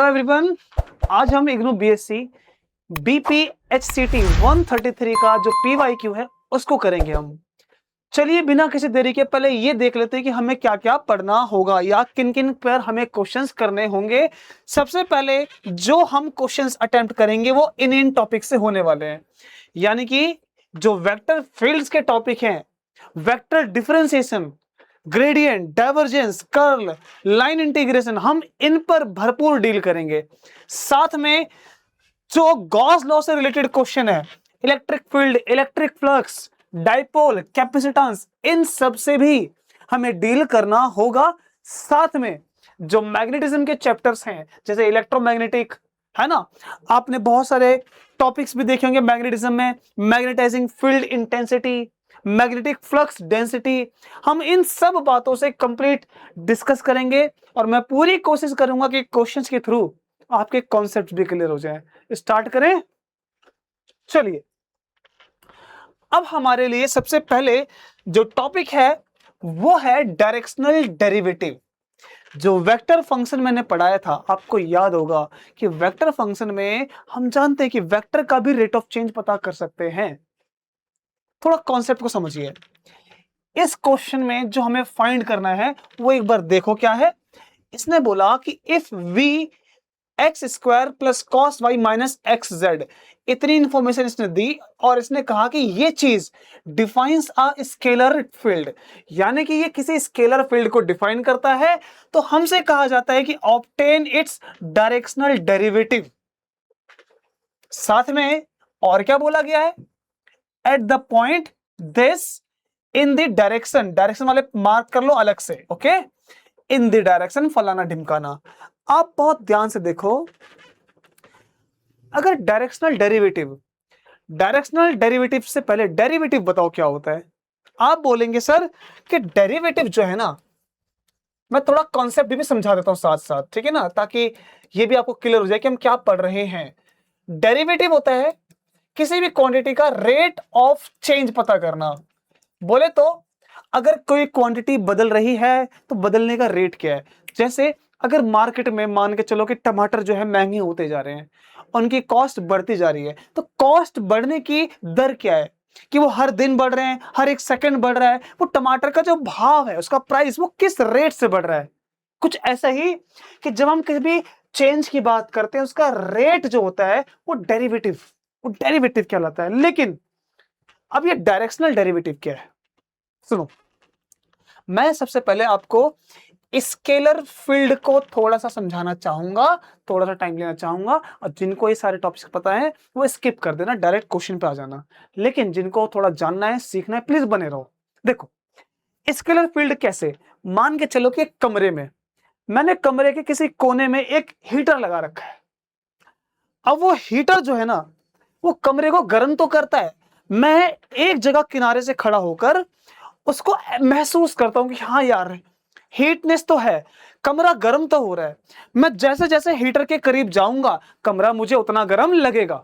Hello everyone, आज हम IGNOU BSc बीपीएचसीटी 133 का जो पीवाईक्यू है उसको करेंगे हम। चलिए बिना किसी देरी के पहले ये देख लेते हैं कि हमें क्या क्या पढ़ना होगा या किन किन पर हमें क्वेश्चंस करने होंगे। सबसे पहले जो हम क्वेश्चंस अटेम्प्ट करेंगे वो इन टॉपिक से होने वाले हैं, यानी कि जो वेक्टर फील्ड्स के टॉपिक हैं, vector differentiation, gradient, divergence, curl, line integration, हम इन पर भरपूर डील करेंगे। साथ में जो गॉस लॉ से रिलेटेड क्वेश्चन है, electric field, electric flux, dipole, capacitance, इन सब से भी हमें डील करना होगा। साथ में जो मैग्नेटिज्म के चैप्टर्स हैं जैसे इलेक्ट्रोमैग्नेटिक, है ना, आपने बहुत सारे टॉपिक्स भी देखे होंगे मैग्नेटिज्म में, magnetising field intensity, magnetic flux density, हम इन सब बातों से कंप्लीट डिस्कस करेंगे और मैं पूरी कोशिश करूंगा कि क्वेश्चंस के थ्रू आपके कॉन्सेप्ट भी क्लियर हो जाए। स्टार्ट करें, चलिए। अब हमारे लिए सबसे पहले जो टॉपिक है वो है डायरेक्शनल डेरिवेटिव। जो वेक्टर फंक्शन मैंने पढ़ाया था, आपको याद होगा कि वेक्टर फंक्शन में हम जानते हैं कि वेक्टर का भी रेट ऑफ चेंज पता कर सकते हैं। थोड़ा कॉन्सेप्ट को समझिए। इस क्वेश्चन में जो हमें फाइंड करना है वो एक बार देखो क्या है। इसने बोला कि if we x square plus cos y minus x z, इतनी इंफॉर्मेशन इसने दी और इसने कहा कि ये चीज डिफाइंस अ स्केलर फील्ड, यानी कि ये किसी स्केलर फील्ड को डिफाइन करता है। तो हमसे कहा जाता है कि ऑब्टेन इट्स डायरेक्शनल डेरिवेटिव। साथ में और क्या बोला गया है, at the point this in the direction, direction वाले मार्क कर लो अलग से, ओके, इन द डायरेक्शन फलाना ढिमकाना। आप बहुत ध्यान से देखो, अगर डायरेक्शनल डेरिवेटिव से पहले डेरिवेटिव बताओ क्या होता है। आप बोलेंगे सर कि डेरिवेटिव जो है ना, मैं थोड़ा कॉन्सेप्ट भी समझा देता हूं साथ साथ, ठीक है ना, ताकि ये भी आपको क्लियर हो जाए कि हम क्या पढ़ रहे हैं। डेरिवेटिव होता है किसी भी क्वांटिटी का रेट ऑफ चेंज पता करना। बोले तो अगर कोई क्वांटिटी बदल रही है तो बदलने का रेट क्या है। जैसे अगर मार्केट में मान के चलो कि टमाटर जो है महंगे होते जा रहे हैं, उनकी कॉस्ट बढ़ती जा रही है, तो कॉस्ट बढ़ने की दर क्या है कि वो हर दिन बढ़ रहे हैं, हर एक सेकंड बढ़ रहा है। वो टमाटर का जो भाव है, उसका प्राइस, वो किस रेट से बढ़ रहा है। कुछ ऐसा ही कि जब हम किसी भी चेंज की बात करते हैं, उसका रेट जो होता है वो डेरिवेटिव कहलाता है। लेकिन अब ये डायरेक्शनल डेरिवेटिव क्या है, सुनो। मैं सबसे पहले आपको स्केलर फील्ड को थोड़ा सा समझाना चाहूंगा, थोड़ा सा टाइम लेना चाहूंगा, और जिनको ये सारे टॉपिक्स पता है वो स्किप कर देना, डायरेक्ट क्वेश्चन पे आ जाना। लेकिन जिनको थोड़ा जानना है, सीखना है, प्लीज बने रहो। देखो स्केलर फील्ड कैसे, मान के चलो कि एक कमरे में मैंने कमरे के किसी कोने में एक हीटर लगा रखा है। अब वो हीटर जो है ना, वो कमरे को गर्म तो करता है। मैं एक जगह किनारे से खड़ा होकर उसको महसूस करता हूं कि हाँ यार, हीटनेस तो है, कमरा गर्म तो हो रहा है। मैं जैसे जैसे हीटर के करीब जाऊंगा, कमरा मुझे उतना गर्म लगेगा।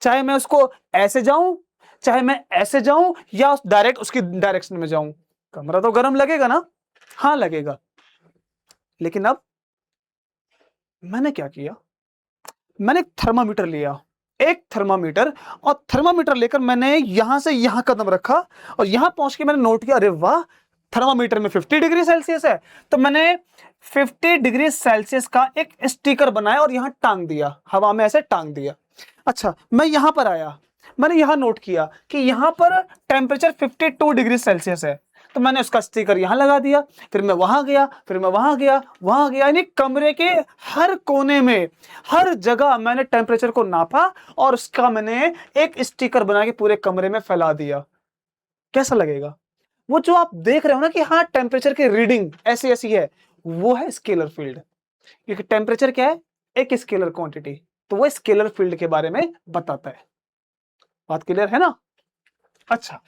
चाहे मैं उसको ऐसे जाऊं, चाहे मैं ऐसे जाऊं, या डायरेक्ट उसकी डायरेक्शन में जाऊं, कमरा तो गर्म लगेगा ना। हाँ लगेगा। लेकिन अब मैंने क्या किया, मैंने एक थर्मामीटर लिया, एक थर्मामीटर, और थर्मामीटर लेकर मैंने यहां से यहां कदम रखा और यहां पहुंच के मैंने नोट किया, अरे वाह, थर्मामीटर में 50 डिग्री सेल्सियस है। तो मैंने 50 डिग्री सेल्सियस का एक स्टिकर बनाया और यहां टांग दिया, हवा में ऐसे टांग दिया। अच्छा, मैं यहां पर आया, मैंने यहां नोट किया कि यहां पर टेम्परेचर 52 डिग्री सेल्सियस है, तो मैंने उसका स्टिकर यहां लगा दिया। फिर मैं वहां गया, फिर मैं वहां गया, वहां गया, यानी कमरे के हर कोने में, हर जगह मैंने टेम्परेचर को नापा और उसका मैंने एक स्टिकर बना के पूरे कमरे में फैला दिया। कैसा लगेगा? वो जो आप देख रहे हो ना कि हाँ टेम्परेचर की रीडिंग ऐसी ऐसी है, वो है स्केलर फील्ड। क्योंकि टेम्परेचर क्या है, एक स्केलर क्वांटिटी, तो वो स्केलर फील्ड के बारे में बताता है। बात क्लियर है ना? अच्छा,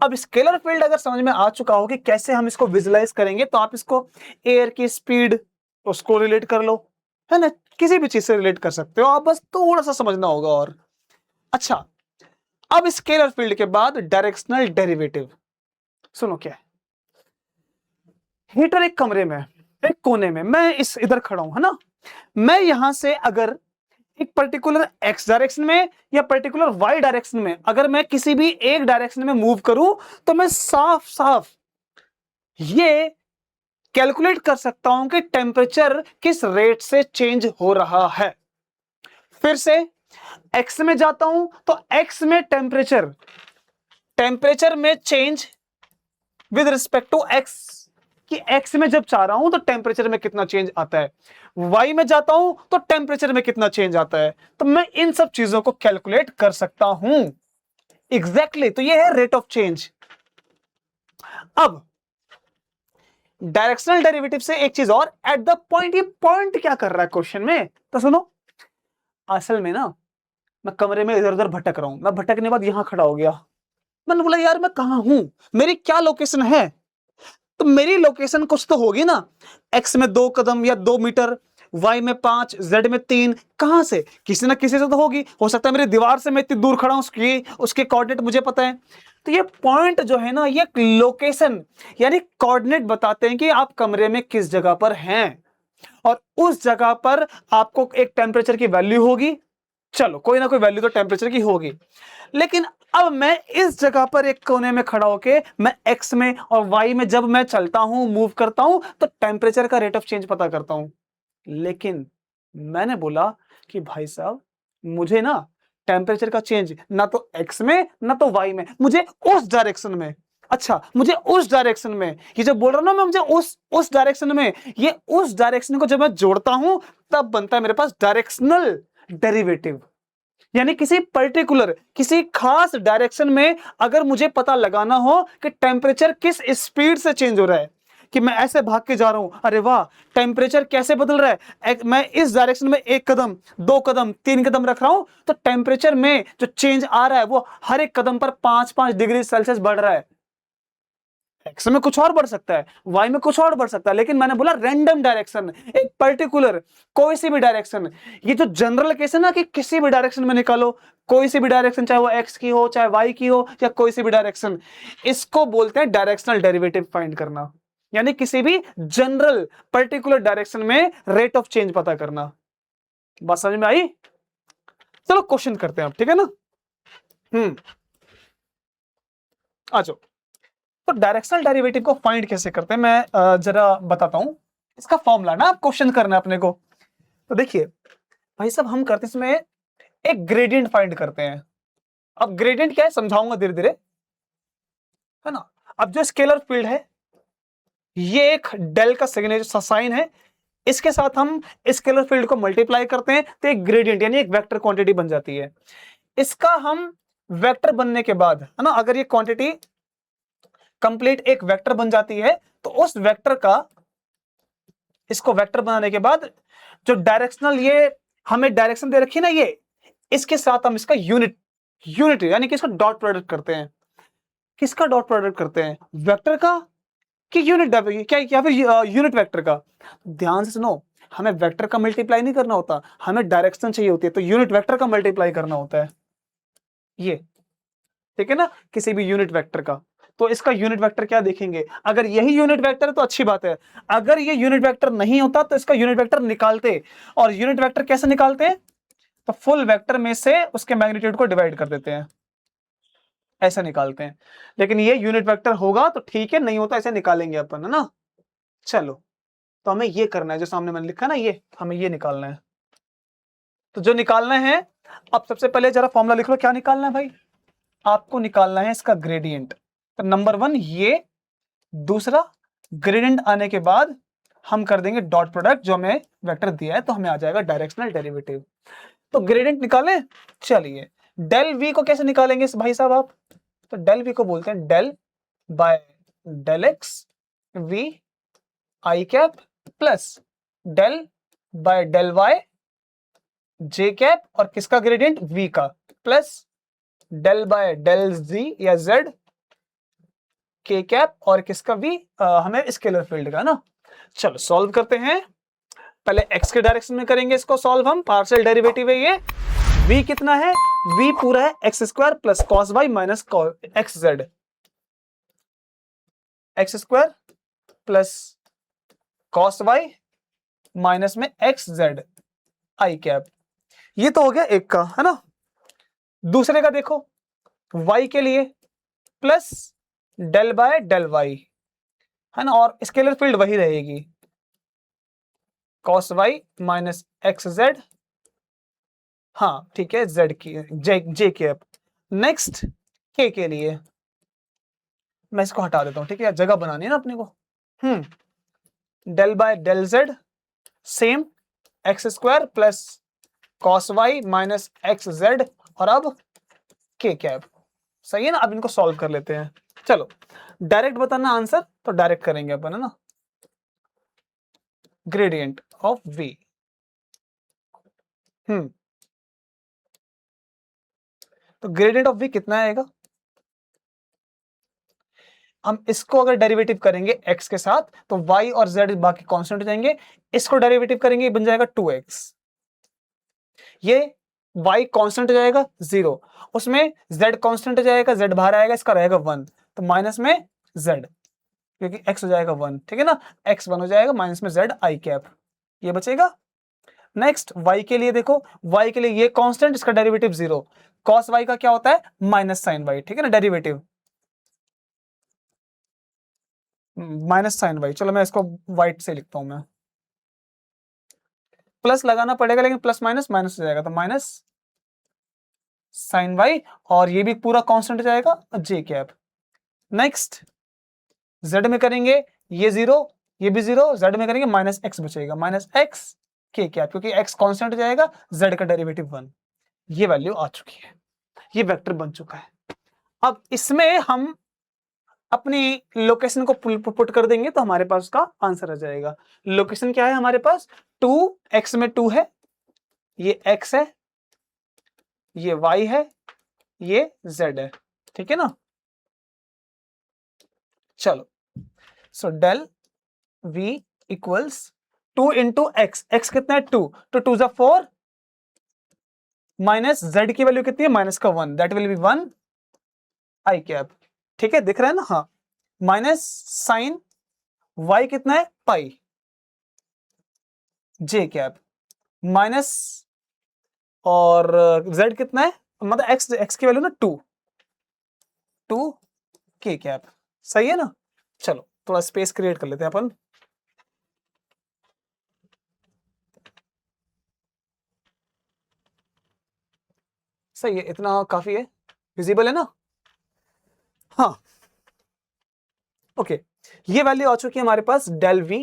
अब स्केलर फील्ड अगर समझ में आ चुका हो कि कैसे हम इसको विजुलाइज करेंगे, तो आप इसको एयर की स्पीड उसको रिलेट कर लो, है ना, किसी भी चीज से रिलेट कर सकते हो आप, बस थोड़ा सा समझना होगा। और अच्छा, अब स्केलर फील्ड के बाद डायरेक्शनल डेरिवेटिव। सुनो क्या है, हीटर एक कमरे में, एक कोने में, मैं इस इधर खड़ा हूं, है ना, मैं यहां से अगर एक पर्टिकुलर एक्स डायरेक्शन में या पर्टिकुलर वाई डायरेक्शन में अगर मैं किसी भी एक डायरेक्शन में मूव करूं तो मैं साफ साफ ये कैलकुलेट कर सकता हूं कि टेम्परेचर किस रेट से चेंज हो रहा है। फिर से एक्स में जाता हूं तो एक्स में टेम्परेचर में change with respect to x, कि एक्स में जब चाह रहा हूं तो टेम्परेचर में कितना चेंज आता है, वाई में जाता हूं तो टेम्परेचर में कितना चेंज आता है, तो मैं इन सब चीजों को कैलकुलेट कर सकता हूं एग्जैक्टली। तो ये है रेट ऑफ चेंज। अब डायरेक्शनल डेरिवेटिव से एक चीज और, एट द पॉइंट, ये पॉइंट क्या कर रहा है क्वेश्चन में, तो सुनो। असल में ना मैं कमरे में इधर उधर भटक रहा हूं, मैं भटकने के बाद यहां खड़ा हो गया, मैंने बोला यार मैं कहां हूं, मेरी क्या लोकेशन है, तो मेरी लोकेशन कुछ तो होगी ना, एक्स में 2 कदम या 2 मीटर, वाई में 5, जेड में 3, कहां से, किसी ना किसी से तो होगी। हो सकता है मेरी दीवार से मैं इतनी दूर खड़ा हूं, उसके कोऑर्डिनेट मुझे पता है। तो ये पॉइंट जो है ना, ये लोकेशन यानी कोऑर्डिनेट बताते हैं कि आप कमरे में किस जगह पर हैं, और उस जगह पर आपको एक टेम्परेचर की वैल्यू होगी, चलो कोई ना कोई वैल्यू तो टेम्परेचर की होगी। लेकिन अब मैं इस जगह पर एक कोने में खड़ा होके मैं एक्स में और वाई में जब मैं चलता हूं, मूव करता हूं, तो टेम्परेचर का रेट ऑफ चेंज पता करता हूं। लेकिन मैंने बोला कि भाई साहब मुझे ना टेम्परेचर का चेंज ना तो एक्स में ना तो वाई में, मुझे उस डायरेक्शन में, अच्छा मुझे उस डायरेक्शन में, ये जो बोल रहा हूं ना मैं, मुझे उस डायरेक्शन में, ये उस डायरेक्शन को जब मैं जोड़ता हूं तब बनता है मेरे पास डायरेक्शनल डेरिवेटिव। यानी किसी पर्टिकुलर किसी खास डायरेक्शन में अगर मुझे पता लगाना हो कि टेम्परेचर किस स्पीड से चेंज हो रहा है, कि मैं ऐसे भाग के जा रहा हूं, अरे वाह टेम्परेचर कैसे बदल रहा है, मैं इस डायरेक्शन में 1 कदम 2 कदम 3 कदम रख रहा हूं तो टेम्परेचर में जो चेंज आ रहा है वो हर एक कदम पर 5-5 डिग्री सेल्सियस बढ़ रहा है। एक्स में कुछ और बढ़ सकता है, वाई में कुछ और बढ़ सकता है, लेकिन मैंने बोला रैंडम डायरेक्शन, एक पर्टिकुलर कोई सी भी डायरेक्शन। ये जो जनरल केस है ना कि किसी भी डायरेक्शन में निकालो, कोई सी भी डायरेक्शन, चाहे वो एक्स की हो चाहे वाई की हो या कोई सी भी डायरेक्शन, इसको बोलते हैं डायरेक्शनल डेरिवेटिव फाइंड करना, यानी किसी भी जनरल पर्टिकुलर डायरेक्शन में रेट ऑफ चेंज पता करना। बात समझ में आई? चलो क्वेश्चन करते हैं अब, ठीक है ना। आ जाओ। तो डायरेक्शनल डेरिवेटिव को फाइंड कैसे करते हैं मैं जरा बताता हूं। इसका फॉर्मूला ना आप क्वेश्चन करना है अपने को। तो देखिए भाई साहब हम करते इसमें एक ग्रेडियंट फाइंड करते हैं। अब ग्रेडियंट क्या है समझाऊंगा धीरे धीरे, है ना। अब जो स्केलर फील्ड है ये एक डेल का सिग्नेचर साइन है, इसके साथ हम स्केलर फील्ड को मल्टीप्लाई करते हैं तो एक ग्रेडियंट यानी एक वेक्टर क्वांटिटी बन जाती है। इसका हम वेक्टर बनने के बाद, है ना, अगर ये क्वांटिटी कंप्लीट एक वेक्टर बन जाती है तो उस वेक्टर का, इसको वेक्टर बनाने के बाद जो डायरेक्शनल ये हमें डायरेक्शन दे रखी है ना, ये इसके साथ हम इसका यूनिट यानी कि इसका डॉट प्रोडक्ट करते हैं। किसका डॉट प्रोडक्ट करते हैं, वेक्टर का कि यूनिट क्या या फिर यूनिट वेक्टर का। ध्यान से सुनो, हमें वेक्टर का मल्टीप्लाई नहीं करना होता, हमें डायरेक्शन चाहिए होती है तो यूनिट वेक्टर का मल्टीप्लाई करना होता है ये, ठीक है ना, किसी भी यूनिट वेक्टर का। तो इसका यूनिट वेक्टर क्या देखेंगे, अगर यही यूनिट वेक्टर है तो अच्छी बात है, अगर ये यूनिट वेक्टर नहीं होता तो इसका यूनिट वेक्टर निकालते। और यूनिट वेक्टर कैसे निकालते हैं, तो फुल वेक्टर में से उसके मैग्नीट्यूड को डिवाइड कर देते हैं, ऐसे निकालते हैं। लेकिन ये यूनिट वेक्टर होगा तो ठीक है, नहीं होता ऐसे निकालेंगे अपन, है ना। चलो तो हमें ये करना है, जो सामने मैंने लिखा ना, ये हमें ये निकालना है। तो जो निकालना है, अब सबसे पहले जरा फॉर्मूला लिख लो, क्या निकालना है भाई, आपको निकालना है इसका ग्रेडियंट। तो नंबर 1 ये, दूसरा ग्रेडियंट आने के बाद हम कर देंगे डॉट प्रोडक्ट, जो हमें वेक्टर दिया है, तो हमें आ जाएगा डायरेक्शनल डेरिवेटिव। तो ग्रेडियंट निकालें, चलिए डेल वी को कैसे निकालेंगे भाई साहब आप, तो डेल वी को बोलते हैं del by del x v i cap plus del by del y j cap, और किसका ग्रेडियंट, वी का, plus del by del z या जेड के कैप, और किसका वी, हमें स्केलर फील्ड का ना। चलो सॉल्व करते हैं, पहले एक्स के डायरेक्शन में करेंगे इसको सॉल्व हम, पार्शियल डेरिवेटिव है ये। v कितना है, v पूरा है x square plus cos y minus x z, x square plus cos y minus में एक्स जेड आई कैप। ये तो हो गया एक का, है ना। दूसरे का देखो, y के लिए plus del by del y, है ना, और स्केलर फील्ड वही रहेगी, cos y minus x z, हाँ ठीक है, जेड की जे कैप। नेक्स्ट के लिए मैं इसको हटा देता हूं, ठीक है, जगह बनानी है ना अपने को। Del by del z same x square plus cos y minus x z, और अब के कैप। सही है ना। अब इनको सॉल्व कर लेते हैं। चलो डायरेक्ट बताना आंसर, तो डायरेक्ट करेंगे अपन, है ना। ग्रेडियंट ऑफ v, तो ग्रेडियंट ऑफ v कितना आएगा। हम इसको अगर डेरिवेटिव करेंगे x के साथ तो y और z बाकी कांस्टेंट हो जाएंगे। इसको डेरिवेटिव करेंगे बन जाएगा 2x, ये y कांस्टेंट हो जाएगा 0, उसमें z कांस्टेंट हो जाएगा, z बाहर आएगा, इसका रहेगा 1, तो माइनस में z, क्योंकि x हो जाएगा 1, ठीक है ना। x 1 हो जाएगा, माइनस में z आई कैप, ये बचेगा। नेक्स्ट y के लिए देखो, y के लिए ये कांस्टेंट, इसका डेरिवेटिव 0, cos y का क्या होता है माइनस साइन y, ठीक है ना, डेरिवेटिव माइनस साइन y। चलो मैं इसको व्हाइट से लिखता हूं मैं, प्लस लगाना पड़ेगा लेकिन प्लस माइनस माइनस हो जाएगा, तो माइनस साइन y, और ये भी पूरा कांस्टेंट हो जाएगा j कैप। नेक्स्ट z में करेंगे ये 0, ये भी 0, z में करेंगे माइनस x बचेगा, माइनस x k कैप, क्योंकि x कांस्टेंट हो जाएगा, z का डेरिवेटिव 1। ये वैल्यू आ चुकी है, ये वेक्टर बन चुका है। अब इसमें हम अपनी लोकेशन को पुट कर देंगे तो हमारे पास उसका आंसर आ जाएगा। लोकेशन क्या है हमारे पास, 2x में 2 है, ये x है, ये y है, ये z है, ठीक है ना। चलो so del v equals 2 into x, x कितना है 2, तो 2 जा 4, माइनस z की वैल्यू कितनी है माइनस का 1, that will be 1 I cap, ठीक है, दिख रहा है ना, हाँ। माइनस साइन y कितना है पाई j कैप, माइनस और z कितना है, मतलब x की वैल्यू ना 2 k कैप, सही है ना। चलो थोड़ा स्पेस क्रिएट कर लेते हैं अपन, सही है, इतना काफी है, विजिबल है ना। हाँ ओके, ये वैल्यू आ चुकी है हमारे पास del v,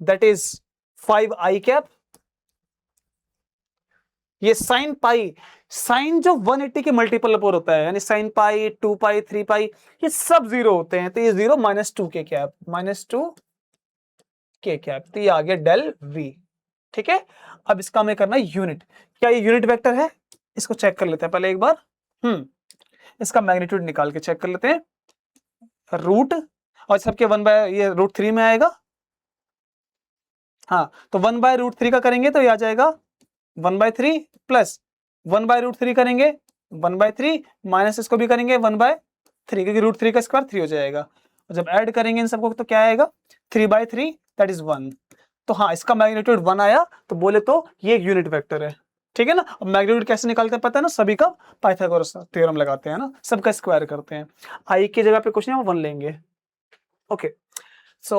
that is 5 I cap. ये साइन पाई, साइन जो 180 के मल्टीपल पर होता है, यानी साइन पाई 2 पाई 3 पाई, ये सब 0 होते हैं, तो ये 0 माइनस 2 के कैप, माइनस 2 के कैप, तो ये आ गया डेल v, ठीक है। अब इसका हमें करना है यूनिट, क्या ये यूनिट वेक्टर है, इसको चेक कर लेते हैं पहले एक बार। इसका मैग्नीट्यूड निकाल के चेक कर लेते हैं, रूट, और सबके 1 बाय ये √3 में आएगा, हाँ, तो 1 बाय √3 का करेंगे तो ये आ जाएगा 1/3 प्लस 1 बाय √3 करेंगे 1/3, माइनस इसको भी करेंगे 1/3, क्योंकि √3 का स्क्वायर 3 हो जाएगा, और जब ऐड करेंगे इन सबको तो क्या आएगा 3/3, दैट इज 1। तो हाँ, इसका मैग्नीट्यूड 1 आया, तो बोले तो ये एक यूनिट वेक्टर है, ठीक है ना। अब मैग्नीट्यूड कैसे निकालते हैं पता है ना, सभी का पाइथागोरस थ्योरम लगाते हैं ना, सबका स्क्वायर करते हैं, आई की जगह पे कुछ नहीं, हम 1 लेंगे। ओके सो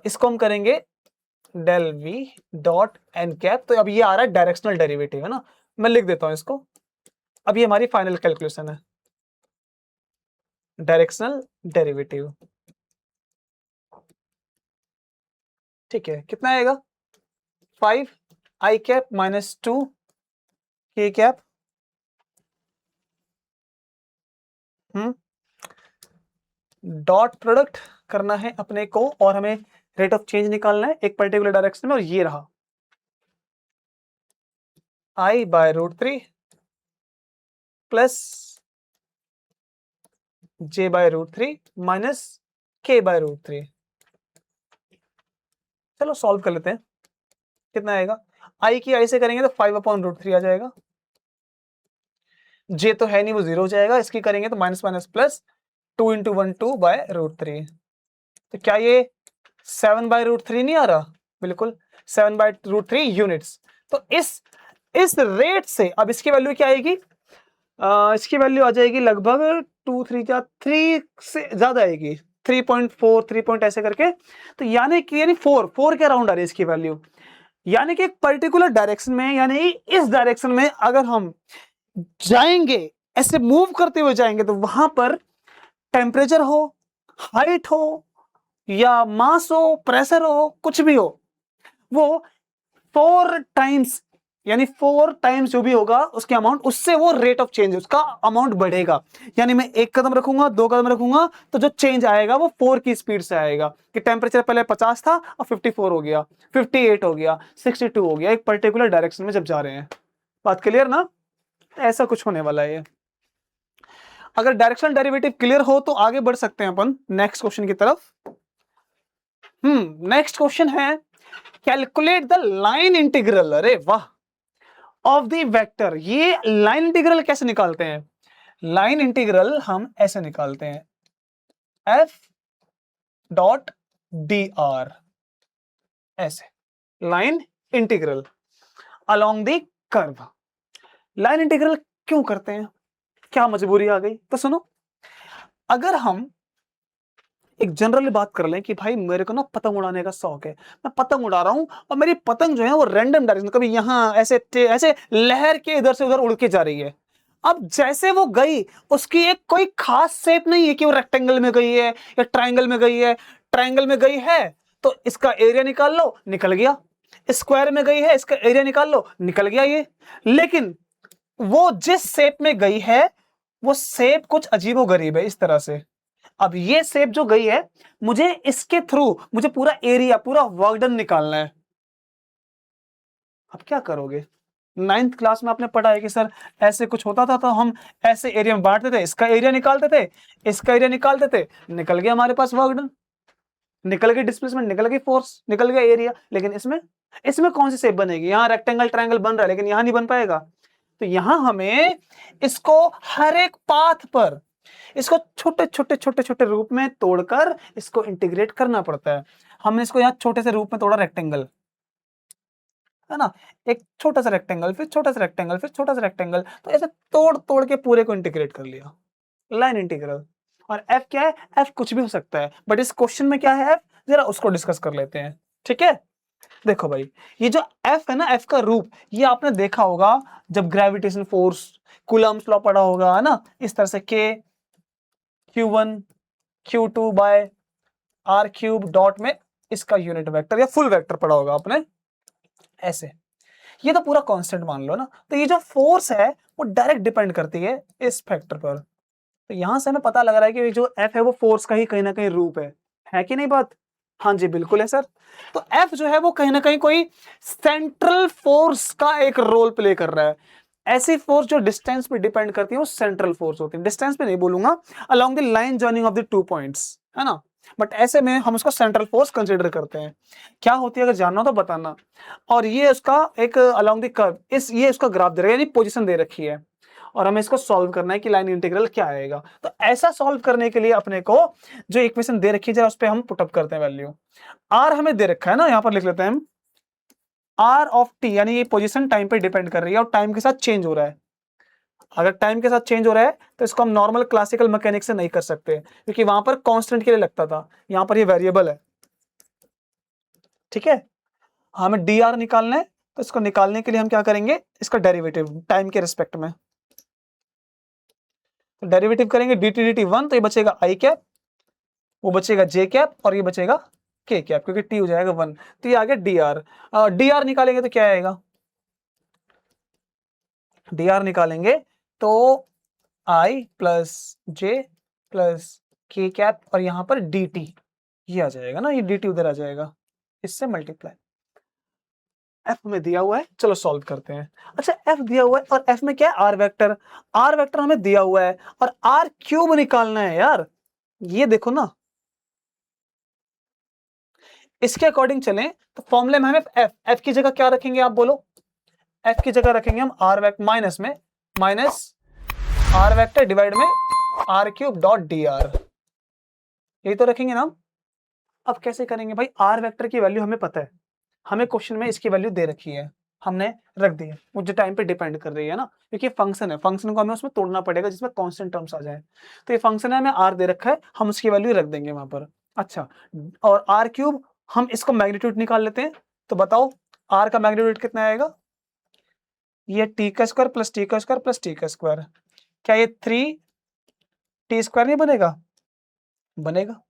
इसको हम करेंगे del v dot n cap, तो अब ये आ रहा है डायरेक्शनल डेरिवेटिव, है ना, मैं लिख देता हूं इसको। अब ये हमारी फाइनल कैलकुलेशन है, डायरेक्शनल डेरिवेटिव, ठीक है, कितना आएगा 5 आई कैप माइनस 2 के कैप, डॉट प्रोडक्ट करना है अपने को, और हमें रेट ऑफ चेंज निकालना है एक पर्टिकुलर डायरेक्शन में, और ये रहा i by √3 plus j by √3 minus k by √3। चलो सॉल्व कर लेते हैं, कितना आएगा, i की i से करेंगे तो 5/√3 आ जाएगा, j तो है नहीं वो 0 हो जाएगा, इसकी करेंगे तो minus minus plus 2 into 1 2 by √3, तो क्या ये 7/√3 नहीं आ रहा, बिल्कुल 7/√3 यूनिट्स। तो इस रेट से अब इसकी वैल्यू क्या आएगी? इसकी वैल्यू आ जाएगी लगभग 3 से ज्यादा आएगी, 3.4 3 ऐसे करके। तो यानी 4 के अराउंड आ रही है इसकी वैल्यू। यानी कि एक पर्टिकुलर डायरेक्शन में, यानी इस डायरेक्शन में अगर हम जाएंगे, ऐसे मूव करते हुए जाएंगे, तो वहां पर टेम्परेचर हो, हाइट हो, या मास हो, प्रेशर हो, कुछ भी हो, वो 4 टाइम्स, यानी 4 टाइम्स जो भी होगा उसके अमाउंट, उससे वो रेट ऑफ चेंज, उसका अमाउंट बढ़ेगा। यानी मैं 1 कदम रखूंगा, 2 कदम रखूंगा, तो जो चेंज आएगा वो 4 की स्पीड से आएगा। कि टेम्परेचर पहले 50 था और 54 हो गया, 58 हो गया, 62 हो गया, एक पर्टिकुलर डायरेक्शन में जब जा रहे हैं। बात क्लियर ना? ऐसा कुछ होने वाला है ये। अगर डायरेक्शनल डेरिवेटिव क्लियर हो तो आगे बढ़ सकते हैं अपन नेक्स्ट क्वेश्चन की तरफ। नेक्स्ट क्वेश्चन है, कैलकुलेट द लाइन इंटीग्रल, अरे वाह, ऑफ द वेक्टर। ये लाइन इंटीग्रल कैसे निकालते हैं? लाइन इंटीग्रल हम ऐसे निकालते हैं, एफ डॉट डी आर, ऐसे line integral along the curve. Line integral क्यों करते हैं? क्या मजबूरी आ गई? तो सुनो, अगर हम एक जनरली बात कर लें कि भाई मेरे को ना पतंग उड़ाने का शौक है, मैं पतंग उड़ा रहा हूं और मेरी पतंग जो है वो रैंडम डायरेक्शन, कभी यहां ऐसे ऐसे लहर के इधर से उधर उड़ के जा रही है। अब जैसे वो गई, उसकी एक कोई खास शेप नहीं है कि वो रेक्टेंगल में गई है या ट्रायंगल में गई है। ट्रायंगल में गई है तो इसका एरिया निकाल लो, निकल गया। स्क्वायर में गई है, इसका एरिया निकाल लो, निकल गया ये। लेकिन वो जिस शेप में गई है वो शेप कुछ अजीबोगरीब है, इस तरह से। अब ये शेप जो गई है, मुझे इसके थ्रू मुझे पूरा एरिया, पूरा वर्क डन निकालना है। अब क्या करोगे? 9th क्लास में आपने पढ़ा है कि सर ऐसे कुछ होता था तो हम ऐसे एरिया में बांटते थे, इसका एरिया निकालते थे, इसका एरिया निकालते थे, निकल गया हमारे पास वर्क डन, निकल गई डिस्प्लेसमेंट, निकल गई फोर्स, निकल गया एरिया। लेकिन इसमें कौन सी शेप बनेगी? यहां रेक्टेंगल ट्रायंगल बन रहा है लेकिन यहां नहीं बन पाएगा। तो यहां हमें इसको हर एक पाथ पर इसको छोटे छोटे छोटे छोटे रूप में तोड़कर इसको इंटीग्रेट करना पड़ता है। हमने इसको यहां छोटे से रूप में तोड़ा, रेक्टेंगल है ना, एक छोटा सा रेक्टेंगल, फिर छोटा सा रेक्टेंगल, फिर छोटा सा रेक्टेंगल, तो ऐसे तोड़ तोड़ के पूरे को इंटीग्रेट कर लिया, लाइन इंटीग्रल। और एफ क्या है? एफ कुछ भी हो सकता है, बट इस क्वेश्चन में क्या है एफ, जरा उसको डिस्कस कर लेते हैं। ठीक है, देखो भाई, ये जो एफ है ना, एफ का रूप, ये आपने देखा होगा जब ग्रेविटेशन फोर्स, कूलम्ब्स लॉ पढ़ा होगा, है ना, इस तरह से के Q1 Q2 bye are cube dot में इसका यूनिट वेक्टर या फुल वेक्टर पढ़ा होगा आपने, ऐसे। ये तो पूरा कांस्टेंट मान लो ना। तो ये जो फोर्स है वो डायरेक्ट डिपेंड करती है इस फैक्टर पर। तो यहां से हमें पता लग रहा है कि जो एफ है वो फोर्स का ही कहीं ना कहीं रूप है कि नहीं बात? हाँ जी बिल्कुल है सर। तो एफ जो है वो कहीं ना कहीं कोई सेंट्रल फोर्स का एक रोल प्ले कर रहा है। ऐसी फोर्स जो डिस्टेंस पे डिपेंड करती है वो सेंट्रल फोर्स होती है। डिस्टेंस पे नहीं बोलूंगा, along the line joining of the 2 points, है ना। बट ऐसे में हम उसको सेंट्रल फोर्स कंसीडर करते हैं। क्या होती है अगर जानना हो तो बताना। और ये उसका एक अलोंग द कर्व, ये उसका ग्राफ दे रहा है, यानी पोजीशन दे रखी है, और हमें इसको सॉल्व करना है कि लाइन इंटीग्रल क्या आएगा। तो ऐसा सॉल्व करने के लिए अपने को जो इक्वेशन दे रखी है जरा उस पर हम पुटअप करते हैं वैल्यू। आर हमें दे रखा है ना, यहां पर लिख लेते हैं हम आर ऑफ टी, यानी ये पोजीशन टाइम पे डिपेंड कर रही है और टाइम के साथ चेंज हो रहा है। अगर टाइम के साथ चेंज हो रहा है तो इसको हम नॉर्मल क्लासिकल मैकेनिक्स से नहीं कर सकते, क्योंकि वहां पर कांस्टेंट के लिए लगता था, यहां पर ये वेरिएबल है। ठीक है, हमें डी आर निकालना है, तो इसको निकालने के लिए हम क्या करेंगे, इसका डेरिवेटिव टाइम के रिस्पेक्ट में। तो डेरिवेटिव करेंगे डी टी 1, तो ये बचेगा आई कैप, वो बचेगा जे कैप, और ये बचेगा के कैप, क्योंकि टी हो जाएगा 1। तो ये आ गया डी आर। डी आर निकालेंगे तो क्या आएगा, डी आर निकालेंगे तो आई प्लस जे प्लस के कैप, और यहां पर डी टी ये आ जाएगा ना, ये डी टी उधर आ जाएगा, इससे मल्टीप्लाई। एफ में दिया हुआ है, चलो सॉल्व करते हैं। अच्छा एफ दिया हुआ है और एफ में क्या है, आर वेक्टर। आर वेक्टर हमें दिया हुआ है और आर क्यूब निकालना है यार। ये देखो ना, इसके अकॉर्डिंग चलें तो फॉर्मूले में हमें एफ की जगह क्या रखेंगे आप बोलो? एफ की जगह रखेंगे हम आर वेक्टर माइनस में माइनस आर वेक्टर डिवाइड में r cube dot d r, यही तो रखेंगे ना। अब कैसे करेंगे भाई, आर वेक्टर की वैल्यू हमें पता है, हमें क्वेश्चन में इसकी वैल्यू दे रखी है, हमने रख दी है, मुझे टाइम पे डिपेंड कर रही है ना, क्योंकि फंक्शन है, फंक्शन को हमें उसमें तोड़ना पड़ेगा जिसमें कांस्टेंट टर्म्स आ जाए। तो ये फंक्शन है, हमें आर दे रखा है, हम उसकी वैल्यू रख देंगे वहां पर। अच्छा, और आर क्यूब, हम इसको मैग्नीट्यूड निकाल लेते हैं, तो बताओ आर का मैग्नीट्यूड कितना आएगा? ये टी का स्क्वायर प्लस टी का स्क्वायर प्लस टी का स्क्वायर, क्या ये 3t स्क्वायर नहीं बनेगा? बनेगा।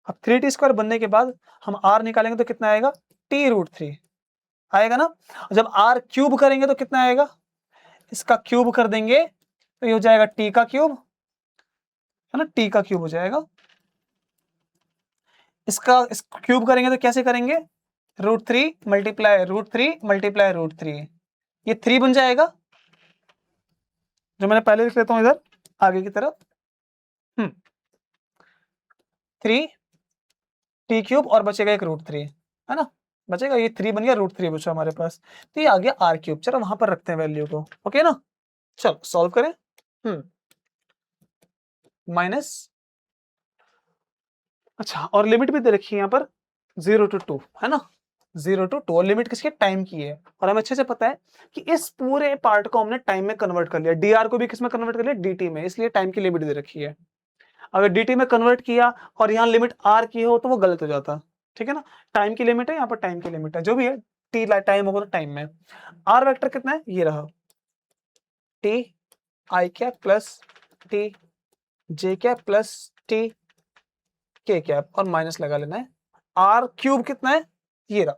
अब 3t स्क्वायर बनने के बाद हम आर निकालेंगे तो कितना आएगा? t√3 आएगा ना। जब आर क्यूब करेंगे तो कितना आएगा? इसका क्यूब कर देंगे तो ये हो जाएगा टी का क्यूब, है ना, टी का क्यूब हो जाएगा। इसका इस क्यूब करेंगे तो कैसे करेंगे? √3 मल्टीप्लाई √3 मल्टीप्लाई √3, ये 3 बन जाएगा, जो मैंने पहले लिख लेता हूं इधर आगे की तरफ। 3t क्यूब और बचेगा एक √3, है ना, बचेगा ये 3 बन गया, √3 बचा हमारे पास, तो ये आ गया आर क्यूब। चलो वहां पर रखते हैं वैल्यू को, ओके ना। चलो सॉल्व करें। माइनस, अच्छा, और लिमिट भी दे रखी है यहाँ पर 0 to 2, है ना, 0 to 2, और लिमिट किसकी? टाइम की है। और हमें अच्छे से पता है कि इस पूरे पार्ट को हमने टाइम में कन्वर्ट कर लिया, डीआर को भी किस में कन्वर्ट कर लिया? dt में, इसलिए टाइम की लिमिट दे रखी है। अगर dt में कन्वर्ट किया और यहाँ लिमिट r की हो तो वो गलत हो जाता, ठीक है ना। टाइम की लिमिट है, यहाँ पर टाइम की लिमिट है, जो भी है t टाइम होगा तो टाइम में। r वेक्टर कितना है? ये रहा, t i cap plus t j cap plus t k cap, और माइनस लगा लेना है। r क्यूब कितना है? ये रहा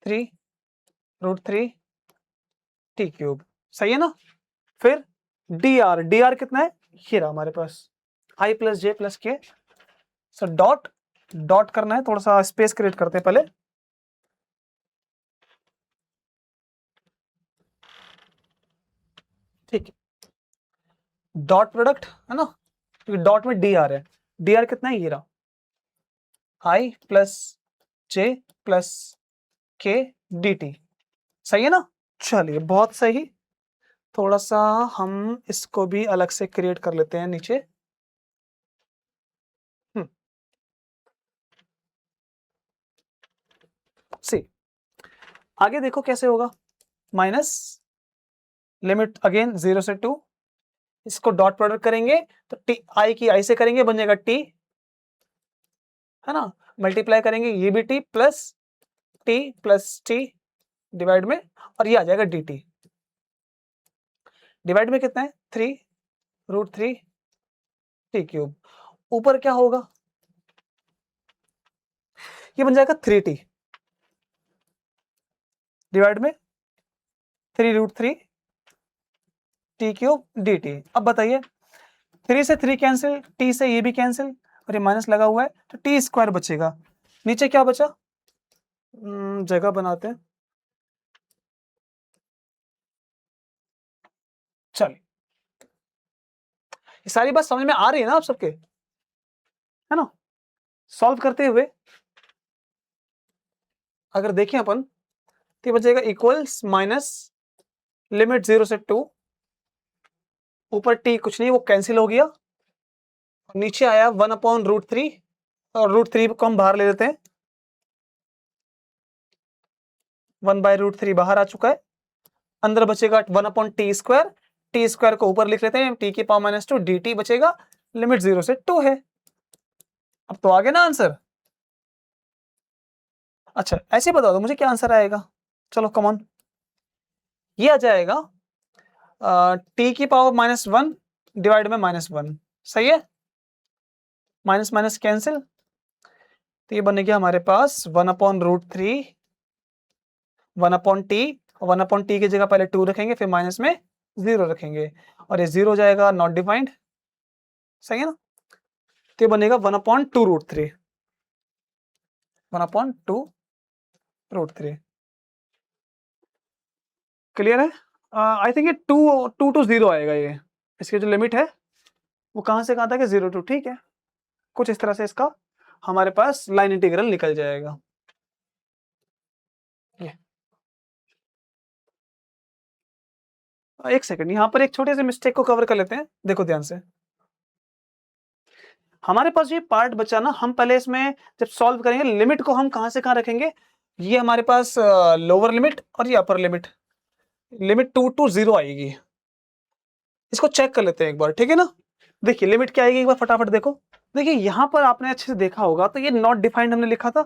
3√3 t क्यूब, सही है ना। फिर dr कितना है? ये रहा हमारे पास i प्लस j प्लस के। सो डॉट डॉट करना है, थोड़ा सा स्पेस क्रिएट करते हैं पहले। ठीक है, डॉट प्रोडक्ट, है ना, क्योंकि डॉट में dr है। dr कितना है? ये रहा i प्लस j प्लस के dt, सही है ना। चलिए बहुत सही, थोड़ा सा हम इसको भी अलग से क्रिएट कर लेते हैं नीचे। सी, आगे देखो कैसे होगा। माइनस लिमिट अगेन 0 से 2, इसको डॉट प्रोडक्ट करेंगे तो टी आई की आई से करेंगे, बन जाएगा टी, है ना, मल्टीप्लाई करेंगे ये भी टी प्लस टी डिवाइड में, और ये आ जाएगा डी टी। डिवाइड में कितना है? 3√3 टी क्यूब। ऊपर क्या होगा? ये बन जाएगा 3t डिवाइड में 3√3 टी क्यूब डी टी। अब बताइए, 3 से 3 कैंसिल, t से ये भी कैंसिल, और ये माइनस लगा हुआ है तो टी स्क्वायर बचेगा। नीचे क्या बचा? जगह बनाते हैं, चलिए। ये सारी बात समझ में आ रही है ना आप सबके, है ना। सॉल्व करते हुए अगर देखें अपन तो बचेगा इक्वल्स माइनस लिमिट 0 से 2, ऊपर t कुछ नहीं, वो कैंसिल हो गया, नीचे आया 1/√3, और √3 को हम बाहर ले लेते हैं, 1/√3 बाहर आ चुका है, अंदर बचेगा 1/t स्क्वायर, टी स्क्वायर को ऊपर लिख लेते हैं, t की पावर -2 dt बचेगा, लिमिट 0 से 2 है। अब तो आ गया ना आंसर। अच्छा ऐसे बता दो मुझे क्या आंसर आएगा, चलो कम ऑन। ये आ जाएगा t की पावर -1 डिवाइड में -1, सही है, माइनस माइनस कैंसिल, तो ये बनेगा हमारे पास 1/√3 1/t, 1/t की जगह पहले 2 रखेंगे, फिर माइनस में 0 रखेंगे, और ये 0 हो जाएगा नॉट डिफाइंड, सही है ना। तो ये बनेगा 1/2√3 1/2√3। क्लियर है? आई थिंक ये 2 to 0 आएगा, ये इसकी जो लिमिट है वो कहां से कहां तक है? 0 to, ठीक है, कुछ इस तरह से इसका हमारे पास लाइन इंटीग्रल निकल जाएगा। ये एक सेकंड, यहां पर एक छोटे से मिस्टेक को कवर कर लेते हैं, देखो ध्यान से। हमारे पास ये पार्ट बचा ना, हम पहले इसमें जब सॉल्व करेंगे लिमिट को हम कहां से कहां रखेंगे? ये हमारे पास लोअर लिमिट और ये अपर लिमिट, लिमिट 2 to 0 आएगी। इसको चेक कर लेते हैं एक बार, ठीक है ना। देखिए लिमिट क्या आएगी एक बार फटाफट देखो। देखिए यहां पर आपने अच्छे से देखा होगा तो ये नॉट डिफाइंड हमने लिखा था,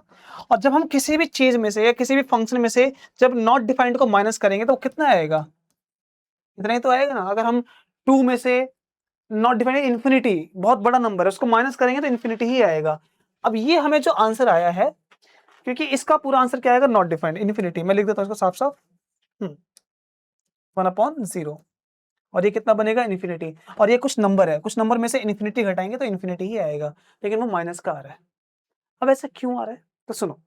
और जब हम किसी भी चीज में से या किसी भी फंक्शन में से जब नॉट डिफाइंड को माइनस करेंगे तो कितना आएगा, इतना ही तो आएगा ना। अगर हम 2 में से नॉट डिफाइंड इन्फिनिटी, बहुत बड़ा नंबर है, उसको माइनस करेंगे तो इन्फिनिटी ही आएगा। अब ये हमें जो आंसर आया है, क्योंकि इसका पूरा आंसर क्या आएगा, नॉट डिफाइंड इन्फिनिटी। मैं लिख देता हूं इसको साफ साफ, 1/0, और ये कितना बनेगा, इन्फिनिटी। और ये कुछ नंबर है, कुछ नंबर में से इन्फिनिटी घटाएंगे तो इन्फिनिटी ही आएगा, लेकिन वो माइनस का आ रहा है। अब ऐसा क्यों आ रहा है, तो सुनो।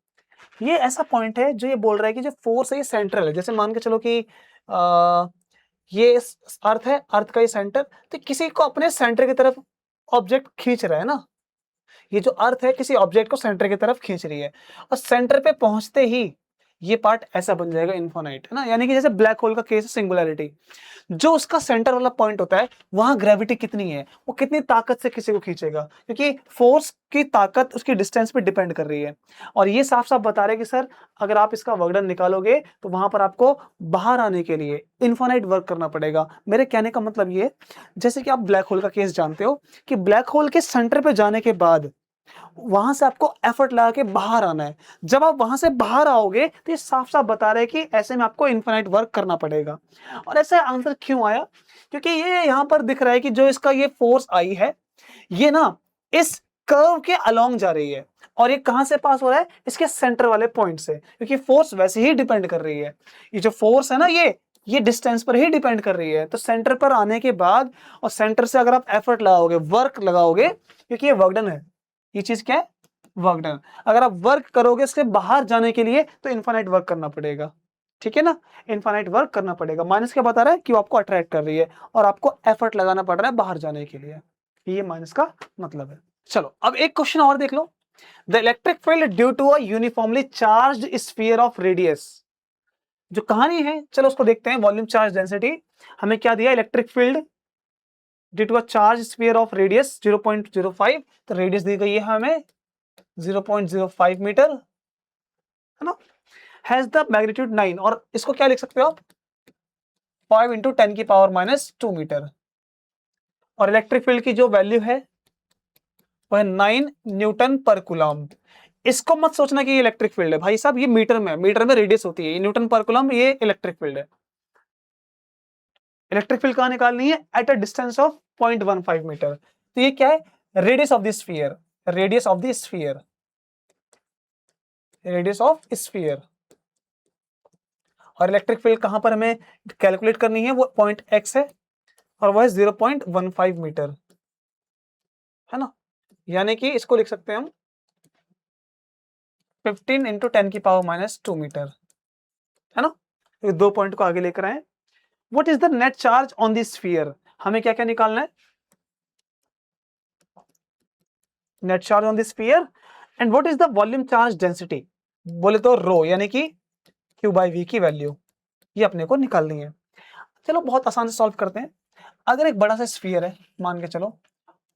ये ऐसा पॉइंट है जो ये बोल रहा है कि जो फोर्स है ये सेंट्रल है। जैसे मान के चलो कि ये अर्थ है, अर्थ का ये सेंटर, तो किसी को अपने सेंटर की तरफ ऑब्जेक्ट खींच रहा है ना। ये जो अर्थ है किसी ऑब्जेक्ट को सेंटर की तरफ खींच रही है, और सेंटर पे पहुंचते ही ये पार्ट ऐसा बन जाएगा इन्फिनाइट, है ना। यानी कि जैसे ब्लैक होल का केस है, सिंगुलैरिटी, जो उसका सेंटर वाला पॉइंट होता है वहां ग्रेविटी कितनी है, वो कितनी ताकत से किसी को खींचेगा, क्योंकि फोर्स की ताकत उसकी डिस्टेंस पे डिपेंड कर रही है। और ये साफ साफ बता रहे हैं कि सर अगर आप इसका वर्क डन निकालोगे तो वहां पर आपको बाहर आने के लिए इन्फिनाइट वर्क करना पड़ेगा। मेरे कहने का मतलब ये, जैसे कि आप ब्लैक होल का केस जानते हो कि ब्लैक होल के सेंटर पे जाने के बाद वहां से आपको एफर्ट लगा के बाहर आना है। जब आप वहां से बाहर आओगे तो ये साफ साफ बता रहे हैं कि ऐसे में आपको इन्फिनाइट वर्क करना पड़ेगा। और ऐसा आंसर क्यों आया, क्योंकि ये यहां पर दिख रहा है कि जो इसका ये फोर्स आई है, ये ना इस कर्व के अलोंग जा रही है, और ये कहां से पास हो रहा है, इसके सेंटर वाले पॉइंट से, क्योंकि फोर्स वैसे ही डिपेंड कर रही है। ये जो फोर्स है ना, ये डिस्टेंस पर ही डिपेंड कर रही है। तो सेंटर पर आने के बाद और सेंटर से अगर आप एफर्ट लगाओगे, वर्क लगाओगे, क्योंकि ये वर्क डन है, ये चीज क्या है, वर्क डन। अगर आप वर्क करोगे इससे बाहर जाने के लिए तो इनफाइनाइट वर्क करना पड़ेगा, ठीक है ना। इनफाइनाइट वर्क करना पड़ेगा। माइनस क्या बता रहा है कि वो आपको अट्रैक्ट कर रही है और आपको एफर्ट लगाना पड़ रहा है बाहर जाने के लिए, ये माइनस का मतलब है। चलो अब एक क्वेश्चन और देख लो। The electric field due to a uniformly charged sphere of radius, जो कहानी है चलो उसको देखते हैं। वॉल्यूम चार्ज डेंसिटी हमें क्या दिया, electric field due to a charge sphere of radius 0.05, तो रेडियस दी गई है हमें 0.05 मीटर, है ना। हैज द मैग्नीट्यूड 9, और इसको क्या लिख सकते हो आप, 5 इंटू 10⁻⁻2 मीटर। और इलेक्ट्रिक फील्ड की जो वैल्यू है वह 9 न्यूटन पर कूलम। इसको मत सोचना कि ये इलेक्ट्रिक फील्ड है भाई साहब, ये मीटर में, मीटर में रेडियस होती है, ये न्यूटन पर कूलम, ये इलेक्ट्रिक फील्ड है। इलेक्ट्रिक फील्ड कहां निकालनी है, at a distance of 0.15 metre. तो ये क्या है, radius of the sphere, radius of the sphere, radius of sphere. और इलेक्ट्रिक फील्ड कहां पर हमें कैलकुलेट करनी है, वो पॉइंट एक्स है, और वह है 0.15 मीटर, है ना। यानी कि इसको लिख सकते हैं हम 15 इंटू 10⁻⁻2 मीटर, है ना। तो दो पॉइंट को आगे लेकर आए। What is the net charge on the sphere, हमें क्या क्या निकालना है, net charge on the sphere. And what is the volume charge density, बोले तो रो, यानी कि Q/V की वैल्यू, ये अपने को निकालनी है। चलो बहुत आसान से सॉल्व करते हैं। अगर एक बड़ा सा स्फीयर है मान के चलो,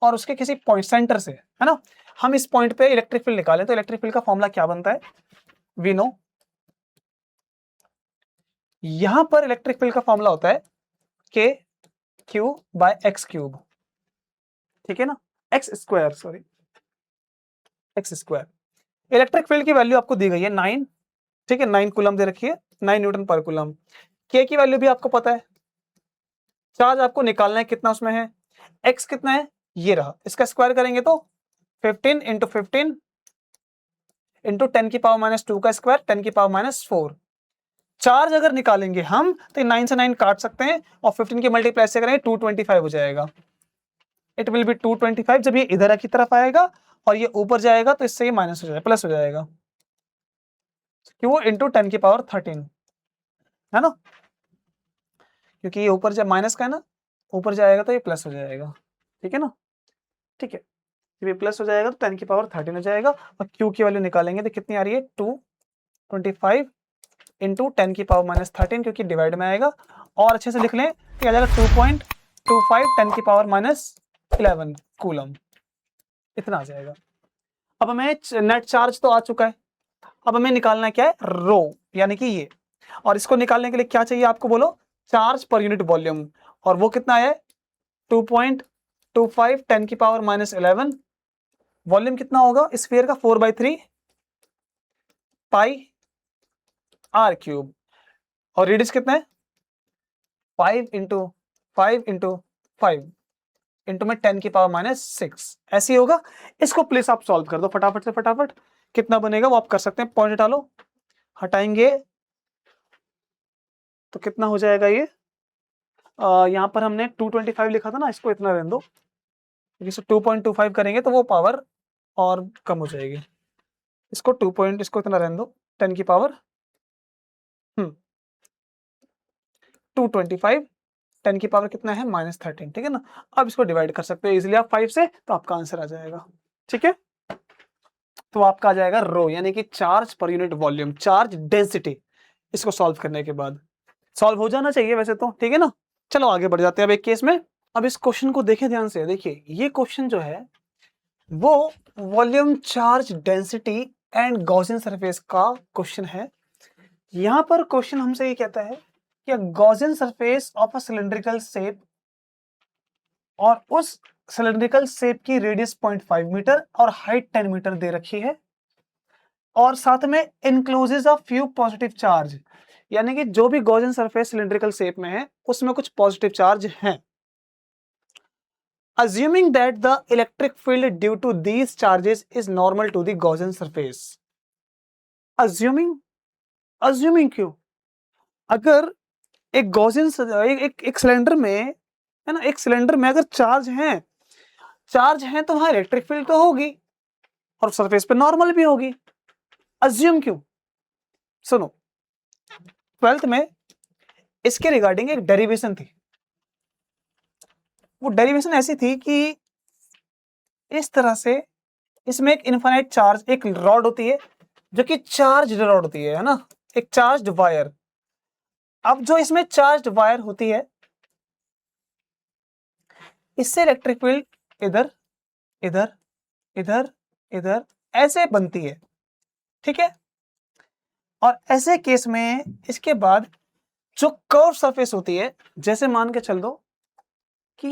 और उसके किसी पॉइंट सेंटर से, है ना, हम इस पॉइंट पे इलेक्ट्रिक फील्ड निकालें, तो इलेक्ट्रिक फील्ड का फॉर्मूला क्या बनता है, वी नो। यहां पर इलेक्ट्रिक फील्ड का फॉर्मूला होता है KQ/x³, ठीक है ना, x square, sorry x square. Electric field की वैल्यू आपको दी गई है 9, ठीक है, 9 कूलम दे रखी है, 9 न्यूटन पर कूलम। के की वैल्यू भी आपको पता है, चार्ज आपको निकालना है कितना उसमें है, एक्स कितना है, ये रहा, इसका स्क्वायर करेंगे तो 15 इंटू 15 इंटू 10⁻⁻2 का स्क्वायर 10⁻⁴। चार्ज अगर निकालेंगे हम तो 9 से 9 काट सकते हैं, और 15 की मल्टीप्लाई से करेंगे 225 हो जाएगा। It will be 225। जब ये इधर की तरफ आएगा और ये ऊपर जाएगा तो इससे ये माइनस हो जाएगा, प्लस हो जाएगा, क्यों, इंटू 10⁻13, है ना, क्योंकि ये ऊपर जब माइनस का है ना, ऊपर जाएगा तो ये प्लस हो जाएगा, ठीक है ना। ठीक है, जब ये प्लस हो जाएगा तो 10⁻13 हो जाएगा, और क्यू की वैल्यू निकालेंगे तो कितनी आ रही है, 225 इंटू 10⁻13, क्योंकि डिवाइड में आएगा। और अच्छे से लिख लें कि आ जाएगा 2.25 10⁻11 कूलम, इतना आ जाएगा। अब हमें नेट चार्ज तो आ चुका है, अब हमें निकालना क्या है, रो, यानी कि ये। और इसको निकालने के लिए क्या चाहिए आपको, बोलो, चार्ज पर यूनिट वॉल्यूम। और वो कितना है, 2.25 10⁻⁻11। वॉल्यूम कितना होगा स्फीयर का, 4/3 पाई आर क्यूब। और रेडियस कितना है, 5 इंटू में 10⁻⁻6 ऐसे ही होगा। इसको प्लीज आप सॉल्व कर दो फटाफट से, फटाफट। कितना बनेगा वो आप कर सकते हैं, पॉइंट डालो, हटाएंगे तो कितना हो जाएगा ये। यहाँ पर हमने 225 लिखा था ना, इसको इतना रहने दो, इसे 2.25 करेंगे तो वो पावर और कम हो जाएगी। इसको 2 इसको इतना रहने दो, 10 की पावर 225, 10 की पावर कितना है, -13, ठीक है ना। अब इसको डिवाइड कर सकते हो इजिली आप 5 से, तो आपका आंसर आ जाएगा, ठीक है। तो आपका आ जाएगा रो, यानी कि charge per unit volume, charge density. इसको सॉल्व करने के बाद सॉल्व हो जाना चाहिए वैसे तो, ठीक है ना। चलो आगे बढ़ जाते हैं अब एक केस में। अब इस क्वेश्चन को देखें ध्यान से, देखिए ये क्वेश्चन जो है वो volume, charge density and Gaussian surface का क्वेश्चन है। यहां पर क्वेश्चन हमसे ये कहता है कि Gaussian surface of a cylindrical shape, और उस सिलिंड्रिकल शेप की रेडियस 0.5 मीटर और हाइट 10 मीटर दे रखी है, और साथ में इनक्लोजेस अ फ्यू पॉजिटिव चार्ज, यानी कि जो भी गॉसियन सरफेस सिलिंड्रिकल शेप में है उसमें कुछ पॉजिटिव चार्ज हैं। Assuming that the electric field due to these charges is normal to the Gaussian surface. Assuming क्यों, अगर एक गॉसियन एक सिलेंडर में है ना, एक सिलेंडर में अगर चार्ज है तो वहां इलेक्ट्रिक फील्ड तो होगी और सरफेस पे नॉर्मल भी होगी। अज्यूम क्यों, सुनो, 12th में इसके रिगार्डिंग एक डेरिवेशन थी। वो डेरिवेशन ऐसी थी कि इस तरह से इसमें एक इनफाइनाइट चार्ज, एक रॉड होती है जो कि चार्ज रॉड होती है ना, एक चार्ज वायर। अब जो इसमें चार्ज वायर होती है, इससे इलेक्ट्रिक फील्ड इधर इधर इधर इधर ऐसे बनती है, ठीक है। और ऐसे केस में इसके बाद जो कर्व सरफेस होती है, जैसे मान के चल दो कि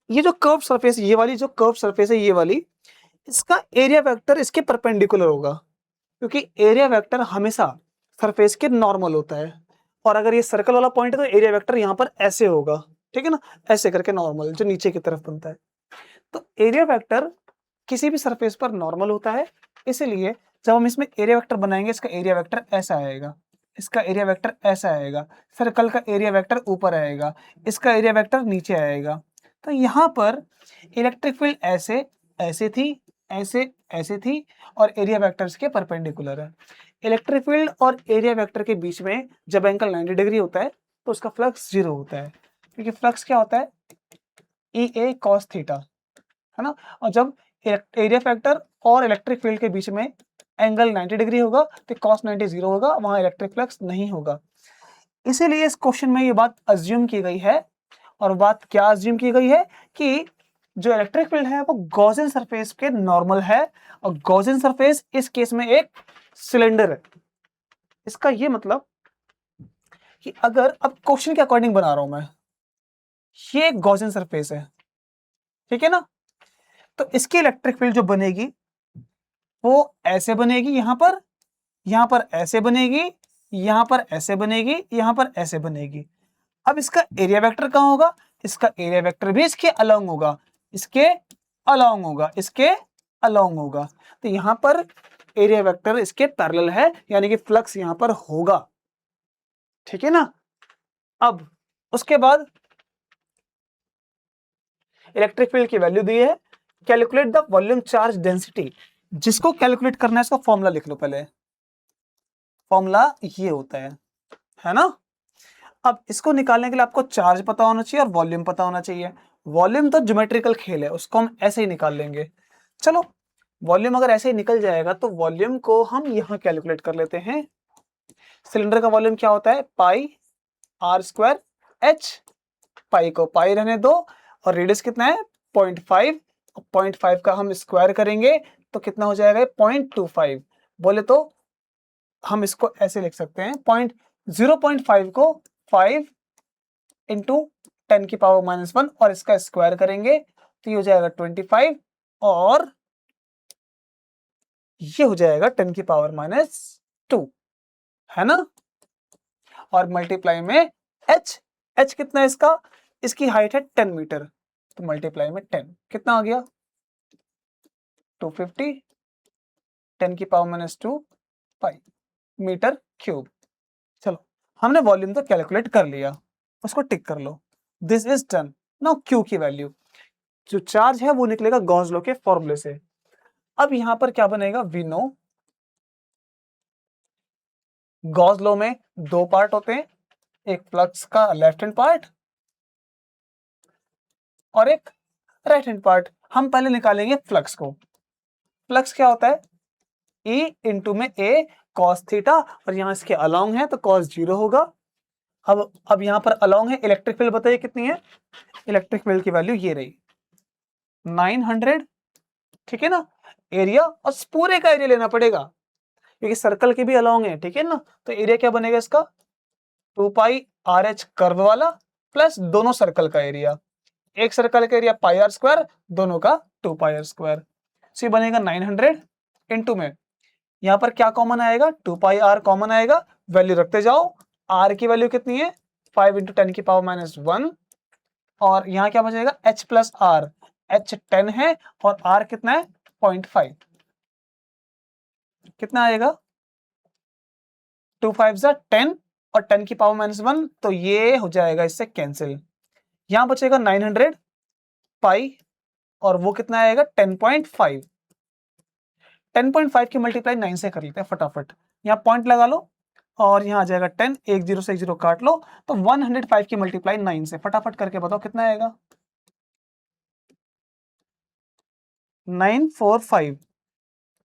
ये जो कर्व सरफेस, ये वाली जो कर्व सरफेस है, ये वाली, इसका एरिया वेक्टर इसके परपेंडिकुलर होगा, क्योंकि एरिया वेक्टर हमेशा सरफेस के नॉर्मल होता है। और अगर ये सर्कल वाला पॉइंट है तो एरिया वेक्टर यहां पर ऐसे होगा, ठीक है ना, ऐसे करके नॉर्मल जो नीचे की तरफ बनता है। तो एरिया वेक्टर किसी भी सरफेस पर नॉर्मल होता है, इसलिए जब हम इसमें एरिया वेक्टर बनाएंगे, इसका एरिया वेक्टर ऐसा आएगा, इसका एरिया वेक्टर ऐसा आएगा, सर्कल का एरिया वेक्टर ऊपर आएगा, इसका एरिया वेक्टर नीचे आएगा। तो यहाँ पर इलेक्ट्रिक फील्ड ऐसे ऐसे थी, ऐसे ऐसे थी, और एरिया वेक्टर्स के परपेंडिकुलर है। इलेक्ट्रिक फील्ड और एरिया वेक्टर के बीच में जब एंगल 90 डिग्री होता है तो उसका फ्लक्स 0 होता है, क्योंकि फ्लक्स क्या होता है, EA cos थीटा, है ना। और जब एरिया फैक्टर और इलेक्ट्रिक फील्ड के बीच में एंगल 90 डिग्री होगा तो cos 90 0 होगा, वहां इलेक्ट्रिक फ्लक्स नहीं होगा। इसीलिए इस क्वेश्चन में ये बात अज्यूम की गई है। और बात क्या अज्यूम की गई है कि जो इलेक्ट्रिक फील्ड है वो गॉसियन सरफेस के नॉर्मल है, और गॉसियन सरफेस इस केस में एक सिलेंडर है। इसका ये मतलब कि अगर, अब क्वेश्चन के अकॉर्डिंग बना रहा हूं मैं, ये एक गॉसियन सरफेस है, ठीक है ना। तो इसकी इलेक्ट्रिक फील्ड जो बनेगी वो ऐसे बनेगी, यहां पर ऐसे बनेगी, यहां पर ऐसे बनेगी, यहां पर ऐसे बनेगी। अब इसका एरिया वेक्टर कहां होगा, इसका एरिया वेक्टर भी इसके अलोंग होगा, इसके अलोंग होगा, इसके अलोंग होगा। तो यहां पर एरिया वेक्टर इसके पैरेलल है, यानी कि फ्लक्स यहां पर होगा, ठीक है ना। अब उसके बाद इलेक्ट्रिक फील्ड की वैल्यू दी है, calculate the volume charge density. जिसको कैलकुलेट करना है इसका फॉर्मूला लिख लो पहले। फॉर्मूला ये होता है ना। अब इसको निकालने के लिए आपको चार्ज पता होना चाहिए और वॉल्यूम पता होना चाहिए। वॉल्यूम तो ज्योमेट्रिकल खेल है, उसको हम ऐसे ही निकाल लेंगे। चलो, वॉल्यूम अगर ऐसे ही निकल जाएगा तो वॉल्यूम को हम यहां कैलकुलेट कर लेते हैं। सिलेंडर का वॉल्यूम क्या होता है, पाई r² h, पाई को पाई रहने दो, और रेडियस कितना है 0.5, 0.5 का हम स्क्वायर करेंगे तो कितना हो जाएगा 0.25, बोले तो हम इसको ऐसे लिख सकते हैं 0.5 को 5 इंटू 10 की पावर -1 और इसका स्क्वायर करेंगे तो ये हो जाएगा 25 और ये हो जाएगा 10 की पावर -2, है ना। और मल्टीप्लाई में h कितना है इसका, इसकी हाइट है 10 मीटर, तो मल्टीप्लाई में 10 कितना आ गया 250, 10 की पावर -2 पाई मीटर क्यूब। चलो हमने वॉल्यूम तो कैलकुलेट कर लिया, उसको टिक कर लो, this is done. Now Q की वैल्यू, जो चार्ज है वो निकलेगा गॉस लॉ के फॉर्मूले से। अब यहां पर क्या बनेगा, वी नो गॉस लॉ में दो पार्ट होते हैं, एक फ्लक्स का लेफ्ट हैंड पार्ट और एक राइट हैंड पार्ट। हम पहले निकालेंगे फ्लक्स को। फ्लक्स क्या होता है, E इंटू में A cos थीटा, और यहां इसके अलोंग है तो cos 0 होगा। अब यहां पर अलोंग है, इलेक्ट्रिक फील्ड बताइए कितनी है, इलेक्ट्रिक फील्ड की वैल्यू ये रही 900, ठीक है ना। एरिया और पूरे का एरिया लेना पड़ेगा क्योंकि सर्कल के भी अलोंग है, ठीक है ना। तो एरिया क्या बनेगा इसका 2 पाई RH कर्व वाला प्लस दोनों सर्कल का एरिया, एक सर्कल का एरिया पाई r स्क्वायर, दोनों का 2 पाई r स्क्वायर। सी बनेगा 900 इंटू में यहां पर क्या कॉमन आएगा 2 पाई r कॉमन आएगा, वैल्यू रखते जाओ। r की वैल्यू कितनी है 5 इंटू 10 की पावर -1 और यहां क्या बचेगा h प्लस r, h 10 है और r कितना है 0.5, कितना आएगा 2 5 10 और 10 की पावर -1, तो ये हो जाएगा इससे कैंसिल। यहां बचेगा 900 पाई और वो कितना आएगा 10.5। 10.5 की मल्टीप्लाई 9 से कर लेते हैं फटाफट, यहाँ पॉइंट लगा लो और यहाँ आ जाएगा 10, एक जीरो से एक जीरो काट लो, तो 105 की मल्टीप्लाई 9 से, फटाफट करके बताओ कितना आएगा 945,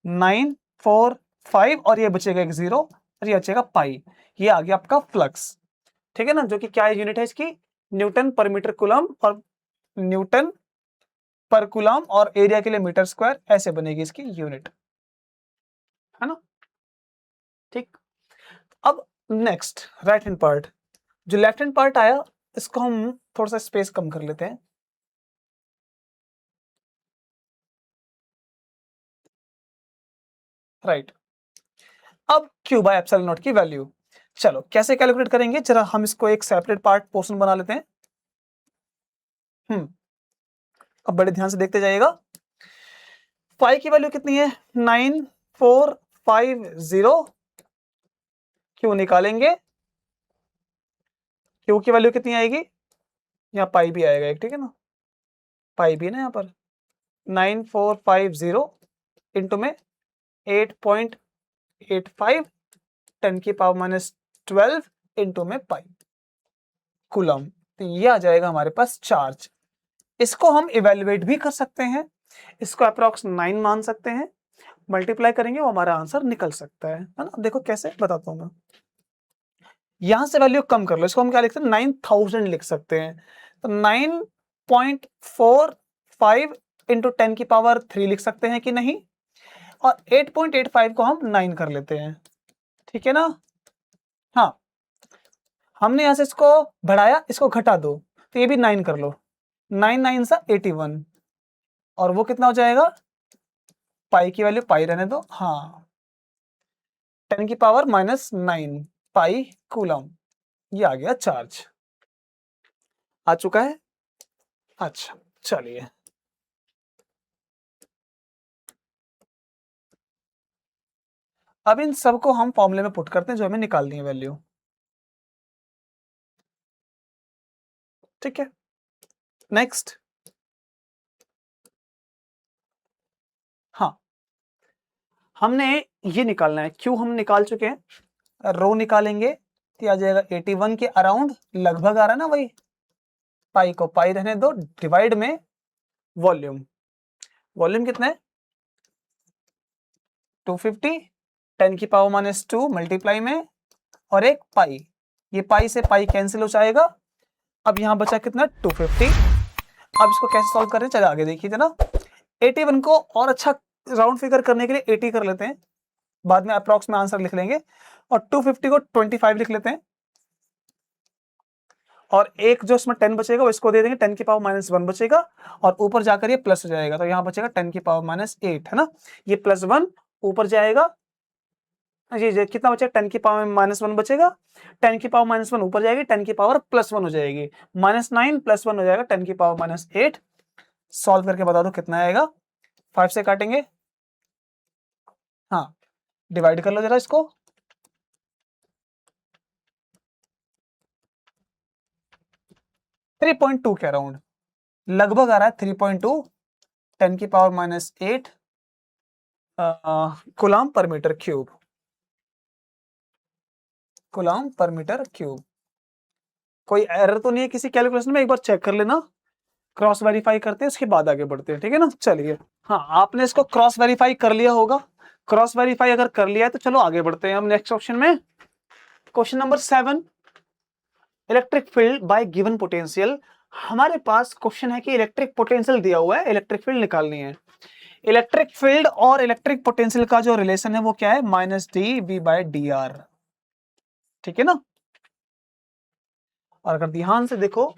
945 और ये बचेगा एक जीरो और ये बचेगा पाई। ये आ गया आपका फ्लक्स, ठीक है ना, जो कि क्या यूनिट है इसकी न्यूटन पर मीटर कूलम, और न्यूटन पर कूलम और एरिया के लिए मीटर स्क्वायर, ऐसे बनेगी इसकी यूनिट, है ना। ठीक, अब नेक्स्ट राइट हैंड पार्ट, जो लेफ्ट हैंड पार्ट आया इसको हम थोड़ा सा स्पेस कम कर लेते हैं। राइट, अब क्यू बाय एप्सिलॉन नॉट की वैल्यू, चलो कैसे कैलकुलेट करेंगे, जरा हम इसको एक सेपरेट पार्ट पोर्शन बना लेते हैं। अब बड़े ध्यान से देखते जाइएगा। फाई की वैल्यू कितनी है 9450, क्यू निकालेंगे, क्यू की वैल्यू कितनी आएगी, यहाँ पाई भी आएगा एक, ठीक है ना, पाई भी है ना यहाँ पर 9450 इंटू में 8.85 10 की पावर -12 इंटू में पाई कूलम, तो ये आ जाएगा हमारे पास चार्ज। इसको हम इवेल्युएट भी कर सकते हैं, इसको अप्रॉक्स 9 मान सकते हैं, मल्टीप्लाई करेंगे वो हमारा आंसर निकल सकता है ना। देखो कैसे बताता हूं मैं, यहां से वैल्यू कम कर लो, इसको हम क्या लिखते हैं 9000 लिख सकते हैं, तो 9.45 इंटू 10 की पावर 3 लिख सकते हैं कि नहीं, और 8.85 को हम 9 कर लेते हैं, ठीक है ना। हाँ, हमने यहां से इसको बढ़ाया, इसको घटा दो, तो ये भी 9 कर लो, 9 9 सा 81 और वो कितना हो जाएगा, पाई की वैल्यू पाई रहने दो, हाँ 10 की पावर -9 पाई कूलम, ये आ गया चार्ज, आ चुका है। अच्छा चलिए, अब इन सबको हम फॉर्मूले में पुट करते हैं जो हमें निकालनी है वैल्यू, ठीक है। नेक्स्ट, हाँ हमने ये निकालना है, क्यू हम निकाल चुके हैं, रो निकालेंगे तो आ जाएगा 81 के अराउंड, लगभग आ रहा है ना वही, पाई को पाई रहने दो, डिवाइड में वॉल्यूम, वॉल्यूम कितना है 250, 10 की पावर -2 मल्टीप्लाई में और एक पाई, ये पाई से पाई कैंसिल हो जाएगा। अब यहां बचा कितना 250, अब इसको कैसे सॉल्व करें चले आगे देखिए ना। 81 को और अच्छा राउंड फिगर करने के लिए 80 कर लेते हैं, बाद में अप्रॉक्स में आंसर लिख लेंगे, और 250 को 25 लिख लेते हैं, और एक जो इसमें 10 बचेगा वो इसको दे देंगे, 10 की पावर -1 बचेगा, और ऊपर जाकर ये प्लस हो जाएगा, तो यहाँ बचेगा 10 की पावर -8, है ना। ये +1 ऊपर जाएगा, जी कितना बचेगा, 10 की पावर -1 बचेगा, 10 की पावर -1 ऊपर जाएगी, 10 की पावर +1 हो जाएगी, -9 +1 हो जाएगा 10 की पावर -8। सॉल्व करके बता दो कितना आएगा। 5 से काटेंगे, हाँ डिवाइड कर लो जरा इसको, 3.2 के अराउंड लगभग आ रहा है, 3.2, 10 की power -8 coulomb per metre cube, coulomb per metre cube. कोई एरर तो नहीं है किसी कैलकुलेशन में, एक बार चेक कर लेना, क्रॉस वेरीफाई करते हैं उसके बाद आगे बढ़ते हैं, ठीक है ना। चलिए, हाँ आपने इसको क्रॉस वेरीफाई कर लिया होगा, क्रॉस वेरीफाई अगर कर लिया है तो चलो आगे बढ़ते हैं हम नेक्स्ट ऑप्शन में। Question number 7, electric field bye given potential. हमारे पास क्वेश्चन है कि इलेक्ट्रिक पोटेंशियल दिया हुआ है, इलेक्ट्रिक फील्ड निकालनी है। इलेक्ट्रिक फील्ड और इलेक्ट्रिक पोटेंशियल का जो रिलेशन है वो क्या है, -dV/dr, ठीक है ना। और अगर ध्यान से देखो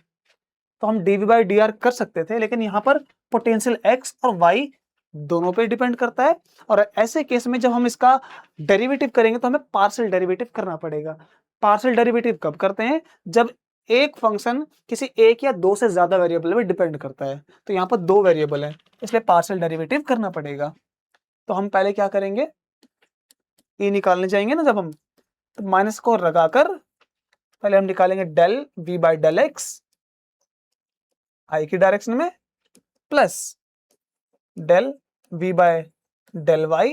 तो हम dV/dr कर सकते थे, लेकिन यहां पर पोटेंशियल x और y दोनों पे डिपेंड करता है, और ऐसे केस में जब हम इसका डेरिवेटिव करेंगे तो हमें पार्शियल डेरिवेटिव करना पड़ेगा। पार्शियल डेरिवेटिव कब करते हैं, जब एक फंक्शन किसी एक या दो से ज्यादा वेरिएबल पे डिपेंड करता है, तो यहाँ पर दो वेरिएबल है, इसलिए पार्शियल डेरिवेटिव करना पड़ेगा। तो हम पहले क्या करेंगे, e निकालने जाएंगे ना जब हम, तो माइनस को लगाकर पहले हम निकालेंगे डेल v/डेल x आई की डायरेक्शन में, प्लस डेल v/डेल y,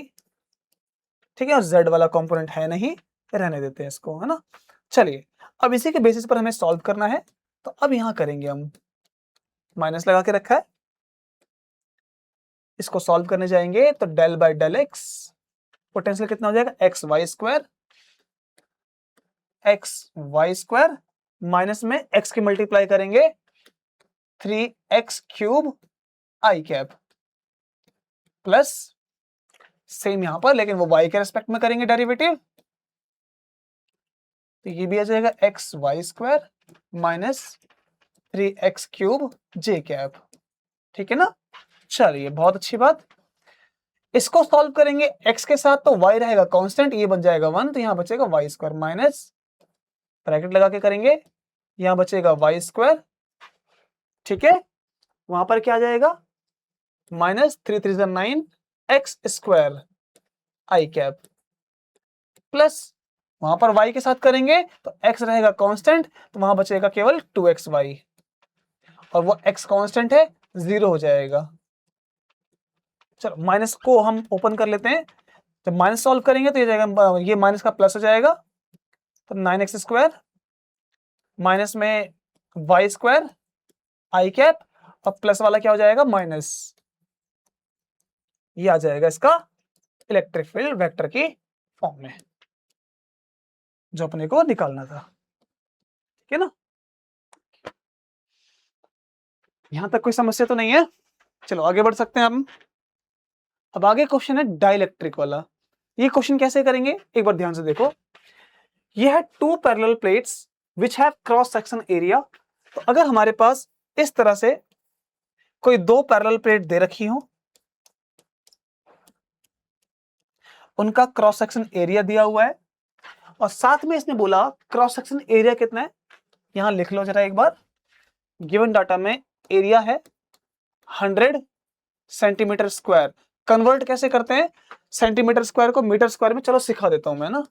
ठीक है, और z वाला कंपोनेंट है नहीं, रहने देते हैं इसको, है ना। चलिए, अब इसी के बेसिस पर हमें सॉल्व करना है, तो अब यहां करेंगे हम, माइनस लगा के रखा है, इसको सॉल्व करने जाएंगे तो डेल/डेल x, पोटेंशियल कितना हो जाएगा, x y² माइनस में x की मल्टीप्लाई करेंगे 3x³ i cap, plus same यहां पर, लेकिन वो y के रेस्पेक्ट में करेंगे डेरिवेटिव, तो ये भी आ जाएगा xy² minus 3x³ j cap, ठीक है ना। चलिए, बहुत अच्छी बात। इसको सॉल्व करेंगे x के साथ तो y रहेगा कांस्टेंट, ये बन जाएगा 1, तो यहां बचेगा y² माइनस, ब्रैकेट लगा के करेंगे, यहां बचेगा y², ठीक है, वहां पर क्या आ जाएगा, -3×3=9 x² i कैप, प्लस वहां पर y के साथ करेंगे तो x रहेगा कांस्टेंट, तो वहां बचेगा केवल 2xy, और वो x कांस्टेंट है, 0 हो जाएगा। चलो, माइनस को हम ओपन कर लेते हैं, जब माइनस सॉल्व करेंगे तो ये जाएगा, ये माइनस का प्लस हो जाएगा, तो 9x² माइनस में y² i कैप, और प्लस वाला क्या हो जाएगा, माइनस, ये आ जाएगा इसका इलेक्ट्रिक फील्ड वेक्टर की फॉर्म में, जो अपने को निकालना था, ठीक है ना। यहां तक कोई समस्या तो नहीं है, चलो आगे बढ़ सकते हैं हम। अब आगे क्वेश्चन है डाइलेक्ट्रिक वाला। ये क्वेश्चन कैसे करेंगे, एक बार ध्यान से देखो, ये है 2 parallel plates which have cross section area. तो अगर हमारे पास इस तरह से कोई 2 पैरेलल प्लेट दे रखी हो, उनका क्रॉस सेक्शन एरिया दिया हुआ है, और साथ में इसने बोला क्रॉस सेक्शन एरिया कितना है, यहां लिख लो जरा एक बार, गिवन डाटा में एरिया है 100 सेंटीमीटर स्क्वायर। कन्वर्ट कैसे करते हैं सेंटीमीटर स्क्वायर को मीटर स्क्वायर में, चलो सिखा देता हूं मैं ना।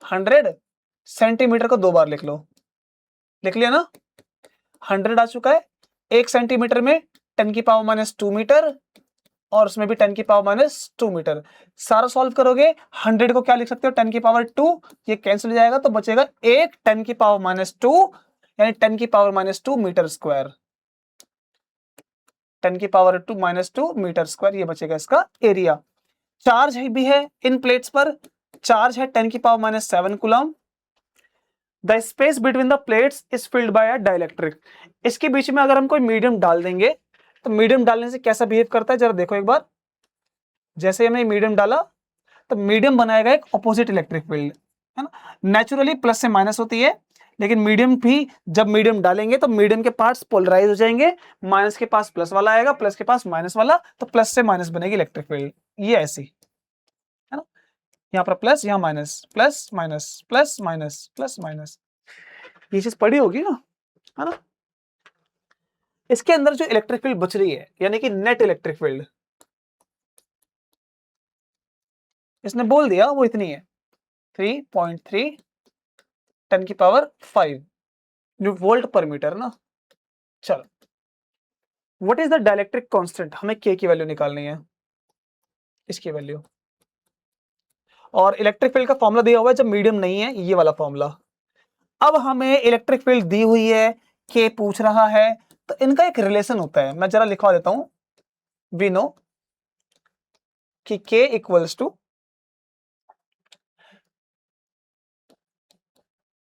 100 सेंटीमीटर को 2 बार लिख लो, लिख लिया ना, 100 आ चुका है, 1 सेंटीमीटर में 10 की पावर -2 मीटर, और उसमें भी 10 की पावर -2 मीटर। सारा सॉल्व करोगे 100 को क्या लिख सकते हो, 10 की पावर 2, ये कैंसिल हो जाएगा, तो बचेगा 1 10 की पावर -2, यानी 10 की पावर -2 मीटर स्क्वायर, 10 की पावर -2 मीटर स्क्वायर, ये बचेगा इसका एरिया। चार्ज भी है इन प्लेट्स पर, चार्ज है 10 की power -7 coulomb. The space between the plates is filled by a dielectric. इसके बीच में अगर हम कोई मीडियम डाल देंगे तो मीडियम डालने से कैसा बिहेव करता है, जरा देखो एक बार। जैसे हमने मीडियम डाला तो मीडियम बनाएगा एक ऑपोजिट इलेक्ट्रिक फील्ड, है ना। नेचुरली प्लस से माइनस होती है, लेकिन मीडियम भी जब मीडियम डालेंगे तो मीडियम के पार्ट्स पोलराइज हो जाएंगे, माइनस के पास प्लस वाला आएगा, प्लस के पास माइनस वाला, तो प्लस से माइनस बनेगी इलेक्ट्रिक फील्ड, ये ऐसी, है ना। यहाँ पर प्लस, यहाँ minus, plus minus, plus minus, plus minus, ये चीज पढ़ी होगी ना, है ना। इसके अंदर जो इलेक्ट्रिक फील्ड बच रही है, यानी कि नेट इलेक्ट्रिक फील्ड, इसने बोल दिया वो इतनी है 3.3 10 की पावर 5 वोल्ट पर मीटर ना। चलो, what is the dielectric constant, हमें के की वैल्यू निकालनी है, इसकी वैल्यू। और इलेक्ट्रिक फील्ड का फॉर्मूला दिया हुआ है जब मीडियम नहीं है, ये वाला फॉर्मूला। अब हमें इलेक्ट्रिक फील्ड दी हुई है, के पूछ रहा है, तो इनका एक रिलेशन होता है, मैं जरा लिखवा देता हूं। वी नो कि के इक्वल्स टू,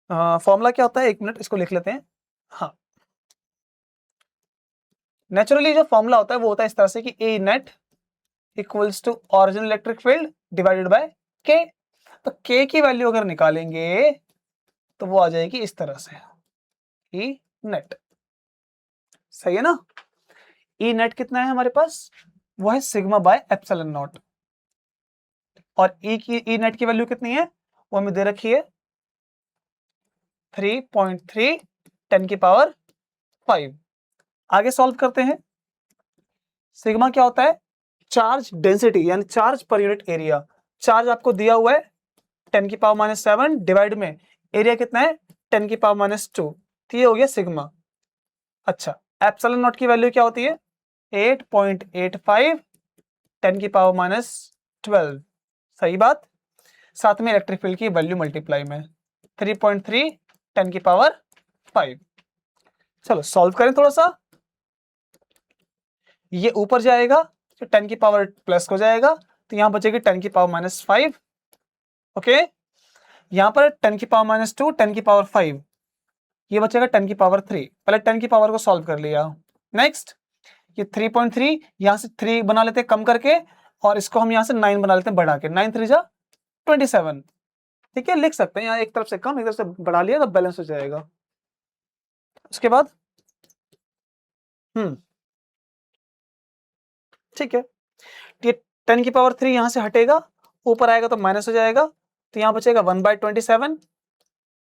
फॉर्मूला क्या होता है, एक मिनट इसको लिख लेते हैं। हाँ, नेचुरली जो फॉर्मूला होता है वो होता है इस तरह से कि E net equals to original electric field divided by K. तो के की वैल्यू अगर निकालेंगे तो वो आ जाएगी इस तरह से, ई नेट, सही है ना। ई नेट कितना है हमारे पास, वो है सिग्मा बाय एप्सिलॉन नॉट, और ई नेट की वैल्यू कितनी है वो हमें दे रखी है 3.3 10 की पावर 5। आगे सॉल्व करते हैं। सिग्मा क्या होता है, चार्ज डेंसिटी, यानी charge per unit area. Charge आपको दिया हुआ है 10 की पावर -7 डिवाइड में एरिया कितना है 10 की पावर -2, तो ये हो गया सिग्मा। अच्छा, एप्सिलॉन नॉट की वैल्यू क्या होती है 8.85 10 की पावर -12, सही बात। साथ में इलेक्ट्रिक फील्ड की वैल्यू मल्टीप्लाई में 3.3 10 की पावर 5। चलो सॉल्व करें थोड़ा सा, ये ऊपर जाएगा तो 10 की पावर प्लस हो जाएगा, तो यहां बचेगी 10 की पावर -5। ओके, यहां पर 10 की पावर -2 10 की पावर 5, ये बचेगा 10 की पावर 3। पहले 10 की पावर को सॉल्व कर लिया। नेक्स्ट ये 3.3, यहां से 3 बना लेते हैं कम करके, और इसको हम यहां से 9 बना लेते हैं बढ़ा के, 9 3 जा 27। ठीक है, लिख सकते हैं यहाँ एक तरफ से कम एक तरफ से बढ़ा लिया तो बैलेंस हो जाएगा। उसके बाद ठीक है, ये 10 की पावर 3 यहां से हटेगा, ऊपर आएगा तो माइनस हो जाएगा, तो यहां बचेगा 1/27,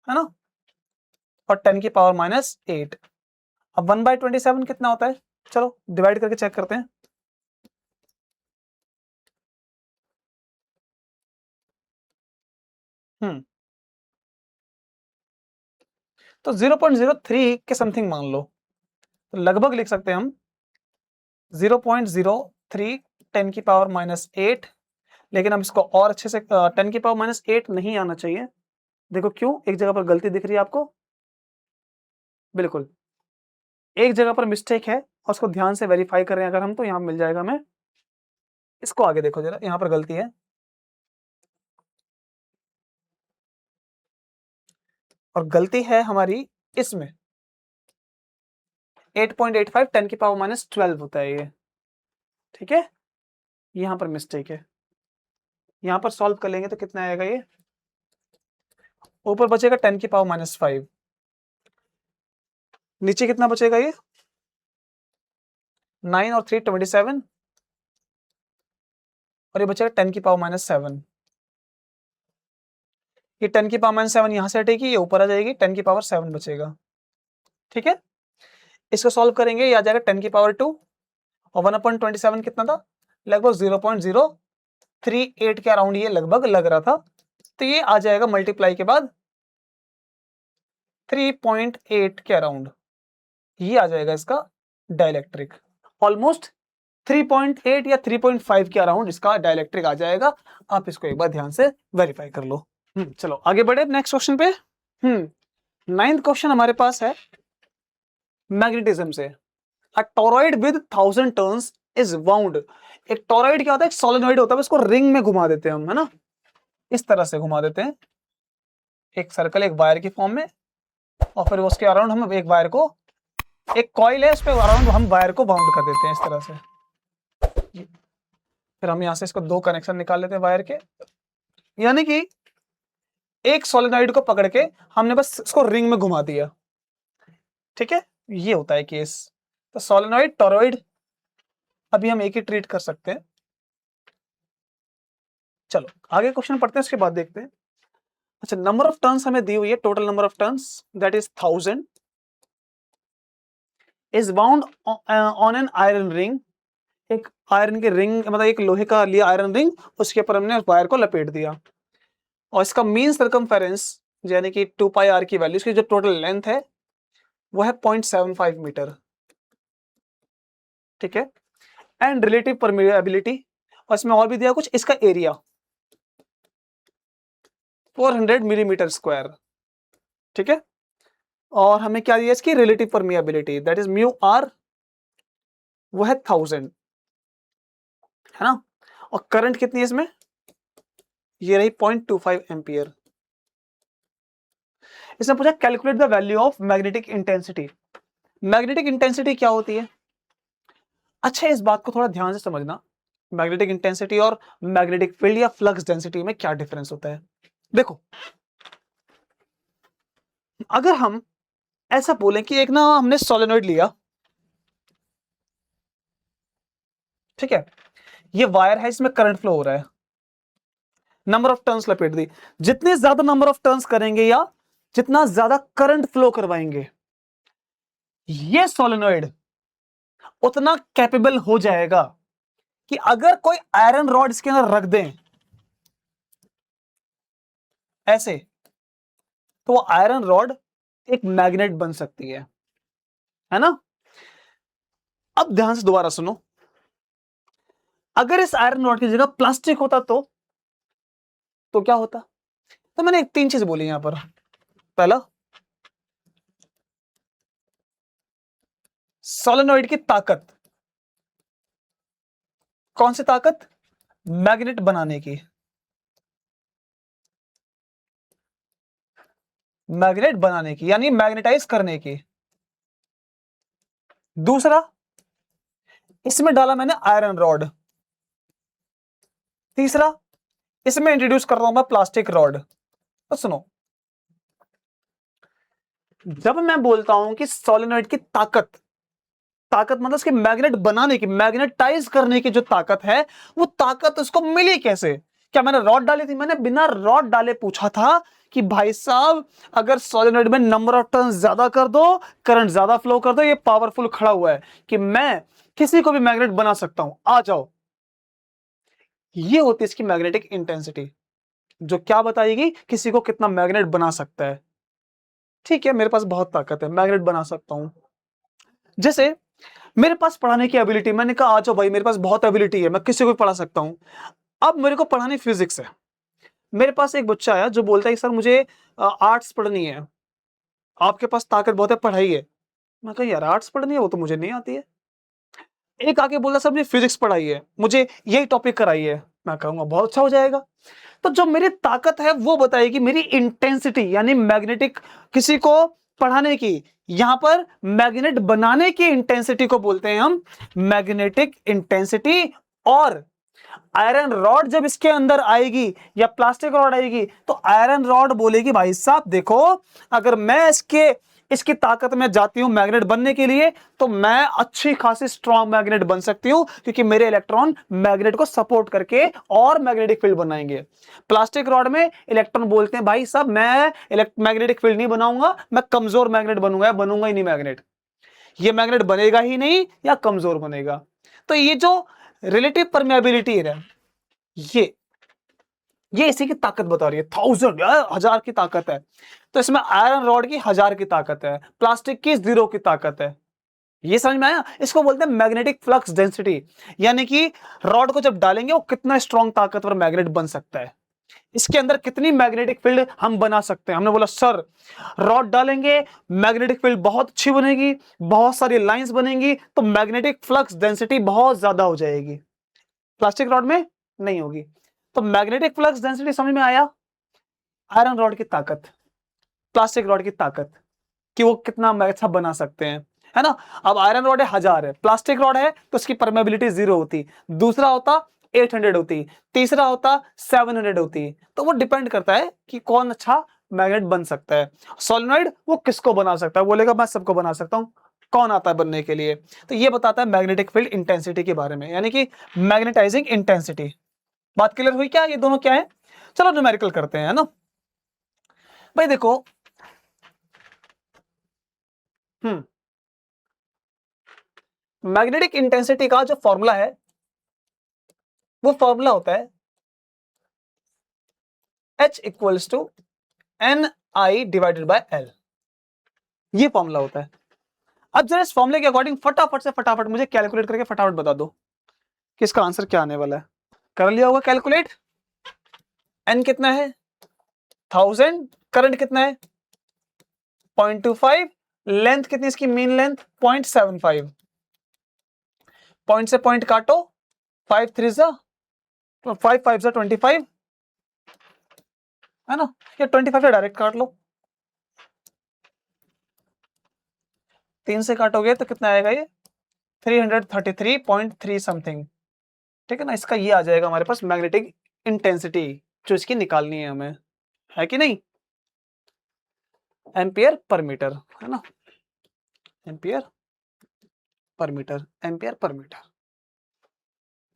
है ना, और 10 की पावर -8। अब 1/27 कितना होता है, चलो डिवाइड करके चेक करते हैं। तो 0.03 के समथिंग मान लो, तो लगभग लिख सकते हैं हम 0.03 10 की पावर -8। लेकिन अब इसको और अच्छे से 10 की पावर -8 नहीं आना चाहिए। देखो क्यों, एक जगह पर गलती दिख रही है आपको, बिल्कुल एक जगह पर मिस्टेक है, और उसको ध्यान से वेरीफाई करें अगर हम, तो यहां मिल जाएगा हमें। इसको आगे देखो जरा, यहां पर गलती है, और गलती है हमारी इसमें 8.85 10 की पावर -12 होता है ये, ठीक है, यहां पर मिस्टेक है। यहां पर सॉल्व कर लेंगे तो कितना आएगा, ये ऊपर बचेगा 10 की पावर -5, नीचे कितना बचेगा, ये 9 और 3 27, और ये बचेगा 10 की पावर -7। ये 10 की पावर -7 यहां से हटेगी, ये ऊपर आ जाएगी, 10 की पावर 7 बचेगा। ठीक है, इसको सॉल्व करेंगे, ये आ जाएगा 10 की पावर 2, और 1/27 कितना था, लगभग 0.038 के अराउंड ये लगभग लग रहा था, तो ये आ जाएगा मल्टीप्लाई के बाद 3.8 के अराउंड, ये आ जाएगा इसका डाइलेक्ट्रिक। ऑलमोस्ट 3.8 या 3.5 के अराउंड इसका डाइलेक्ट्रिक आ जाएगा। आप इसको एक बार ध्यान से वेरीफाई कर लो। चलो आगे बढ़े नेक्स्ट क्वेश्चन पे। 9th क्वेश्चन हमारे पास है मैग्नेटिज्म से। A toroid with 1000 turns is wound. एक टोरॉइड क्या होता है, एक सोलेनॉइड होता है, उसको रिंग में घुमा देते हैं हम, है ना, इस तरह से घुमा देते हैं, एक सर्कल एक वायर की फॉर्म में, और फिर उसके अराउंड हम एक वायर को, एक कॉइल है उस पर अराउंड हम वायर को बाउंड कर देते हैं इस तरह से। फिर हम यहां से इसको 2 कनेक्शन निकाल लेते हैं वायर के, यानी कि एक सोलेनॉइड को पकड़ के हमने बस इसको रिंग में घुमा दिया, ठीक है, ये होता है केस। तो सोलेनॉइड, टॉरॉइड अभी हम एक ही ट्रीट कर सकते हैं। चलो आगे क्वेश्चन पढ़ते हैं, उसके बाद देखते हैं। अच्छा, नंबर ऑफ टर्न्स हमें दी हुई है, total number of turns that is 1000 is bound on an iron ring. एक आयरन के रिंग, मतलब एक लोहे का लिया आयरन रिंग, उसके ऊपर हमने वायर को लपेट दिया, और इसका मीन सर्कमफेरेंस यानी कि 2 पाई आर की वैल्यू, इसकी जो टोटल लेंथ है वो है 0.75 मीटर, ठीक है। एंड रिलेटिव परमिएबिलिटी, और इसमें और भी दिया कुछ, इसका एरिया 400 मिलीमीटर स्क्वायर, ठीक है। और हमें क्या दिया इसकी relative permeability, that is mu r, वो है 1000, है ना। और करंट कितनी है इसमें, ये रही 0.25 एम्पियर। इसने पूछा calculate the value of magnetic intensity. Magnetic intensity क्या होती है? अच्छा, इस बात को थोड़ा ध्यान से समझना, मैग्नेटिक इंटेंसिटी और मैग्नेटिक फील्ड या फ्लक्स डेंसिटी में क्या डिफरेंस होता है। देखो, अगर हम ऐसा बोलें कि एक ना हमने सोलेनॉइड लिया, ठीक है, ये वायर है, इसमें करंट फ्लो हो रहा है, नंबर ऑफ टर्न्स लपेट दी। जितने ज्यादा नंबर ऑफ टर्न्स करेंगे या जितना ज्यादा करंट फ्लो करवाएंगे, ये सोलेनॉइड उतना कैपेबल हो जाएगा कि अगर कोई आयरन रॉड इसके अंदर रख दें ऐसे, तो वो आयरन रॉड एक मैग्नेट बन सकती है ना। अब ध्यान से दोबारा सुनो, अगर इस आयरन रॉड की जगह प्लास्टिक होता तो क्या होता? तो मैंने 3 चीज बोली यहां पर। पहला, सोलेनॉइड की ताकत, कौन सी ताकत? मैग्नेट बनाने की, मैग्नेट बनाने की यानी मैग्नेटाइज करने की। दूसरा, इसमें डाला मैंने आयरन रॉड। तीसरा, इसमें इंट्रोड्यूस कर रहा हूं मैं प्लास्टिक रॉड। तो सुनो, जब मैं बोलता हूं कि सोलेनॉइड की ताकत, ताकत मतलब उसके मैग्नेट बनाने की, मैग्नेटाइज करने की जो ताकत है, वो ताकत उसको मिली कैसे? क्या मैंने रॉड डाली थी? मैंने बिना रॉड डाले पूछा था कि भाई साहब, अगर सोलेनॉइड में नंबर ऑफ टर्न ज्यादा कर दो, करंट ज्यादा फ्लो कर दो, ये पावरफुल खड़ा हुआ है कि मैं किसी को भी मैग्नेट बना सकता हूं, आ जाओ। ये होती है इसकी मैग्नेटिक इंटेंसिटी, जो क्या बताएगी किसी को कितना मैग्नेट बना सकता है। ठीक है, मेरे पास बहुत ताकत है, मैग्नेट बना सकता हूं। जैसे मेरे पास पढ़ाने की एबिलिटी, मैंने कहा आ जाओ भाई, मेरे पास बहुत एबिलिटी है, मैं किसी को भी पढ़ा सकता हूं। अब मेरे को पढ़ानी फिजिक्स है, मेरे पास एक बच्चा आया जो बोलता है सर मुझे आर्ट्स पढ़नी है, आपके पास ताकत बहुत है, पढ़ाइए। मैं कहा यार आर्ट्स पढ़नी है, वो तो मुझे नहीं आती है। एक आके बोला सर मुझे फिजिक्स पढ़ाई है, मुझे यही टॉपिक कराई है। मैं कहूंगा बहुत अच्छा हो जाएगा। तो जो मेरी ताकत है वो बताएगी मेरी इंटेंसिटी, यानी मैग्नेटिक, किसी को पढ़ाने की, यहां पर मैग्नेट बनाने की इंटेंसिटी को बोलते हैं हम मैग्नेटिक इंटेंसिटी। और आयरन रॉड जब इसके अंदर आएगी या प्लास्टिक रॉड आएगी, तो आयरन रॉड बोलेगी भाई साहब देखो, अगर मैं इसकी ताकत में जाती हूं मैग्नेट बनने के लिए, तो मैं अच्छी खासी स्ट्रॉन्ग मैग्नेट बन सकती हूं, क्योंकि मेरे इलेक्ट्रॉन मैग्नेट को सपोर्ट करके और मैग्नेटिक फील्ड बनाएंगे। प्लास्टिक रॉड में इलेक्ट्रॉन बोलते हैं भाई साहब मैं मैग्नेटिक फील्ड नहीं बनाऊंगा, मैं कमजोर मैग्नेट बनूंगा ही नहीं मैग्नेट, ये मैग्नेट बनेगा ही नहीं या कमजोर बनेगा। तो ये जो रिलेटिव परमेबिलिटी है, ये इसी की ताकत बता रही है। 1000 1000 की ताकत है, तो इसमें आयरन रॉड की 1000 की ताकत है, प्लास्टिक की 0 की ताकत है। ये समझ में आया? इसको बोलते हैं मैग्नेटिक फ्लक्स डेंसिटी, यानी कि रॉड को जब डालेंगे वो कितना स्ट्रॉन्ग ताकतवर मैग्नेट बन सकता है, इसके अंदर कितनी मैग्नेटिक फील्ड हम बना सकते हैं। हमने बोला सर रॉड डालेंगे, मैग्नेटिक फील्ड बहुत अच्छी बनेगी, बहुत सारी लाइंस बनेंगी, तो मैग्नेटिक फ्लक्स डेंसिटी बहुत ज्यादा हो जाएगी, प्लास्टिक रॉड में नहीं होगी। तो मैग्नेटिक फ्लक्स डेंसिटी समझ में आया? आयरन रॉड की ताकत, प्लास्टिक रॉड की ताकत, कि वो कितना अच्छा बना सकते हैं, है ना। अब आयरन रॉड है 1000 है, प्लास्टिक रॉड है तो उसकी परमेबिलिटी 0 होती। दूसरा होता 800 होती, तीसरा होता 700 होती। तो वो डिपेंड करता है कि कौन अच्छा मैग्नेट बन सकता है। सोलेनॉइड वो किसको बना सकता है, बोलेगा मैं सबको बना सकता हूं, कौन आता है बनने के लिए। तो ये बताता है मैग्नेटिक फील्ड इंटेंसिटी के बारे में, यानी कि मैग्नेटाइजिंग इंटेंसिटी। बात क्लियर हुई क्या, ये दोनों क्या है। चलो न्यूमेरिकल करते हैं, है ना भाई। देखो मैग्नेटिक इंटेंसिटी का जो फॉर्मूला है वो फॉर्मूला होता है H equals to NI divided by L। ये फॉर्मूला होता है। अब जरा इस फॉर्मूले के अकॉर्डिंग फटाफट मुझे कैलकुलेट करके फटाफट बता दो कि इसका आंसर क्या आने वाला है। कर लिया होगा कैलकुलेट। N कितना है 1000, करंट कितना है 0.25, लेंथ कितनी इसकी मीन लेंथ 0.75, पॉइंट से पॉइंट काटो 5 3 5 5 25 है ना, या 25 से डायरेक्ट काट लो, 3 से काटोगे तो कितना आएगा ये 333.3 समथिंग, ठीक है ना। इसका ये आ जाएगा हमारे पास मैग्नेटिक इंटेंसिटी जो इसकी निकालनी है हमें, है कि नहीं, एम्पियर पर मीटर, है ना, ampere per metre, ampere per metre.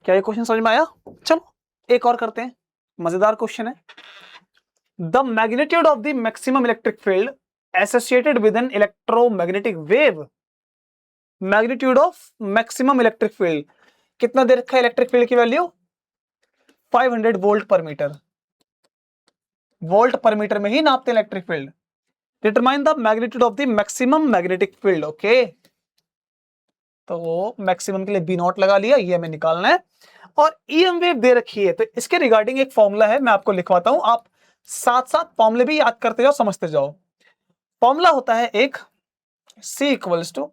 क्या ये क्वेश्चन समझ में आया। चलो एक और करते हैं, मजेदार क्वेश्चन है। The magnitude of the maximum electric field associated with an electromagnetic wave. Magnitude of maximum electric field, कितना दे रखा है इलेक्ट्रिक फील्ड की वैल्यू 500 वोल्ट पर मीटर, वोल्ट पर मीटर में ही नापते हैं electric field. Determine the magnitude of the maximum magnetic field. Okay, तो मैक्सिमम के लिए बी नॉट लगा लिया, ये हमें निकालना है। और ईएम वेव दे रखी है, तो इसके रिगार्डिंग एक फॉर्मूला है, मैं आपको लिखवाता हूं, आप साथ साथ फॉर्मूले भी याद करते जाओ, समझते जाओ। फॉर्मूला होता है एक C equals to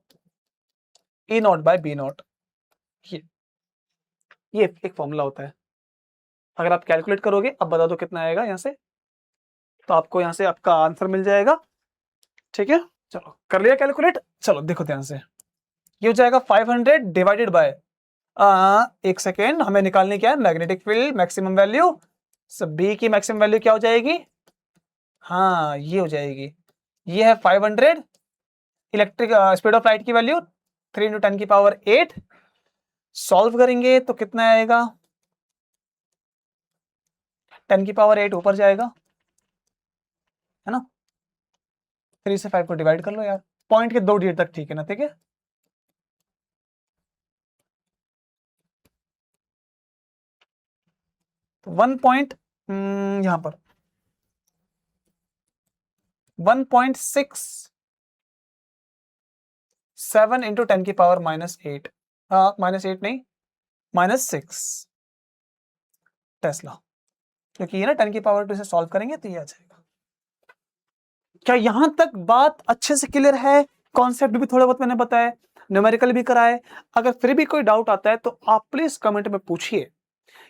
E naught by b naught. ये एक फॉर्मूला होता है। अगर आप कैलकुलेट करोगे, अब बता दो कितना आएगा यहां से, तो आपको यहां से आपका आंसर मिल जाएगा, ठीक है। चलो कर लिया कैलकुलेट, चलो देखो ध्यान से, ये हो जाएगा 500 डिवाइडेड बाय, एक सेकेंड, हमें निकालनी क्या है magnetic field maximum value. B की मैक्सिमम वैल्यू क्या हो जाएगी, हाँ ये हो जाएगी, ये है 500, इलेक्ट्रिक स्पीड ऑफ लाइट की वैल्यू 3 × 10 की पावर 8। सॉल्व करेंगे तो कितना आएगा 10 की पावर 8 ऊपर जाएगा, है ना। 3 से 5 को डिवाइड कर लो यार, पॉइंट के 2 डिजिट तक, ठीक है ना, ठीक है। तो 1 पॉइंट यहां पर 1.67 इंटू 10 की पावर -8, -8 नहीं -6 टेस्ला, क्योंकि ये ना 10 की पावर 2 से सॉल्व करेंगे तो ये आ जाएगा। क्या यहां तक बात अच्छे से क्लियर है, कॉन्सेप्ट भी थोड़ा बहुत मैंने बताया, न्यूमेरिकल भी कराए। अगर फिर भी कोई डाउट आता है तो आप प्लीज कमेंट में पूछिए,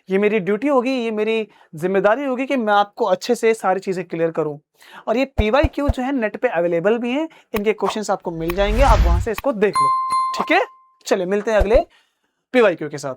ये मेरी ड्यूटी होगी, ये मेरी जिम्मेदारी होगी कि मैं आपको अच्छे से सारी चीजें क्लियर करूं। और ये PYQ जो है नेट पे अवेलेबल भी है, इनके क्वेश्चंस आपको मिल जाएंगे, आप वहां से इसको देख लो, ठीक है। चलिए मिलते हैं अगले PYQ के साथ।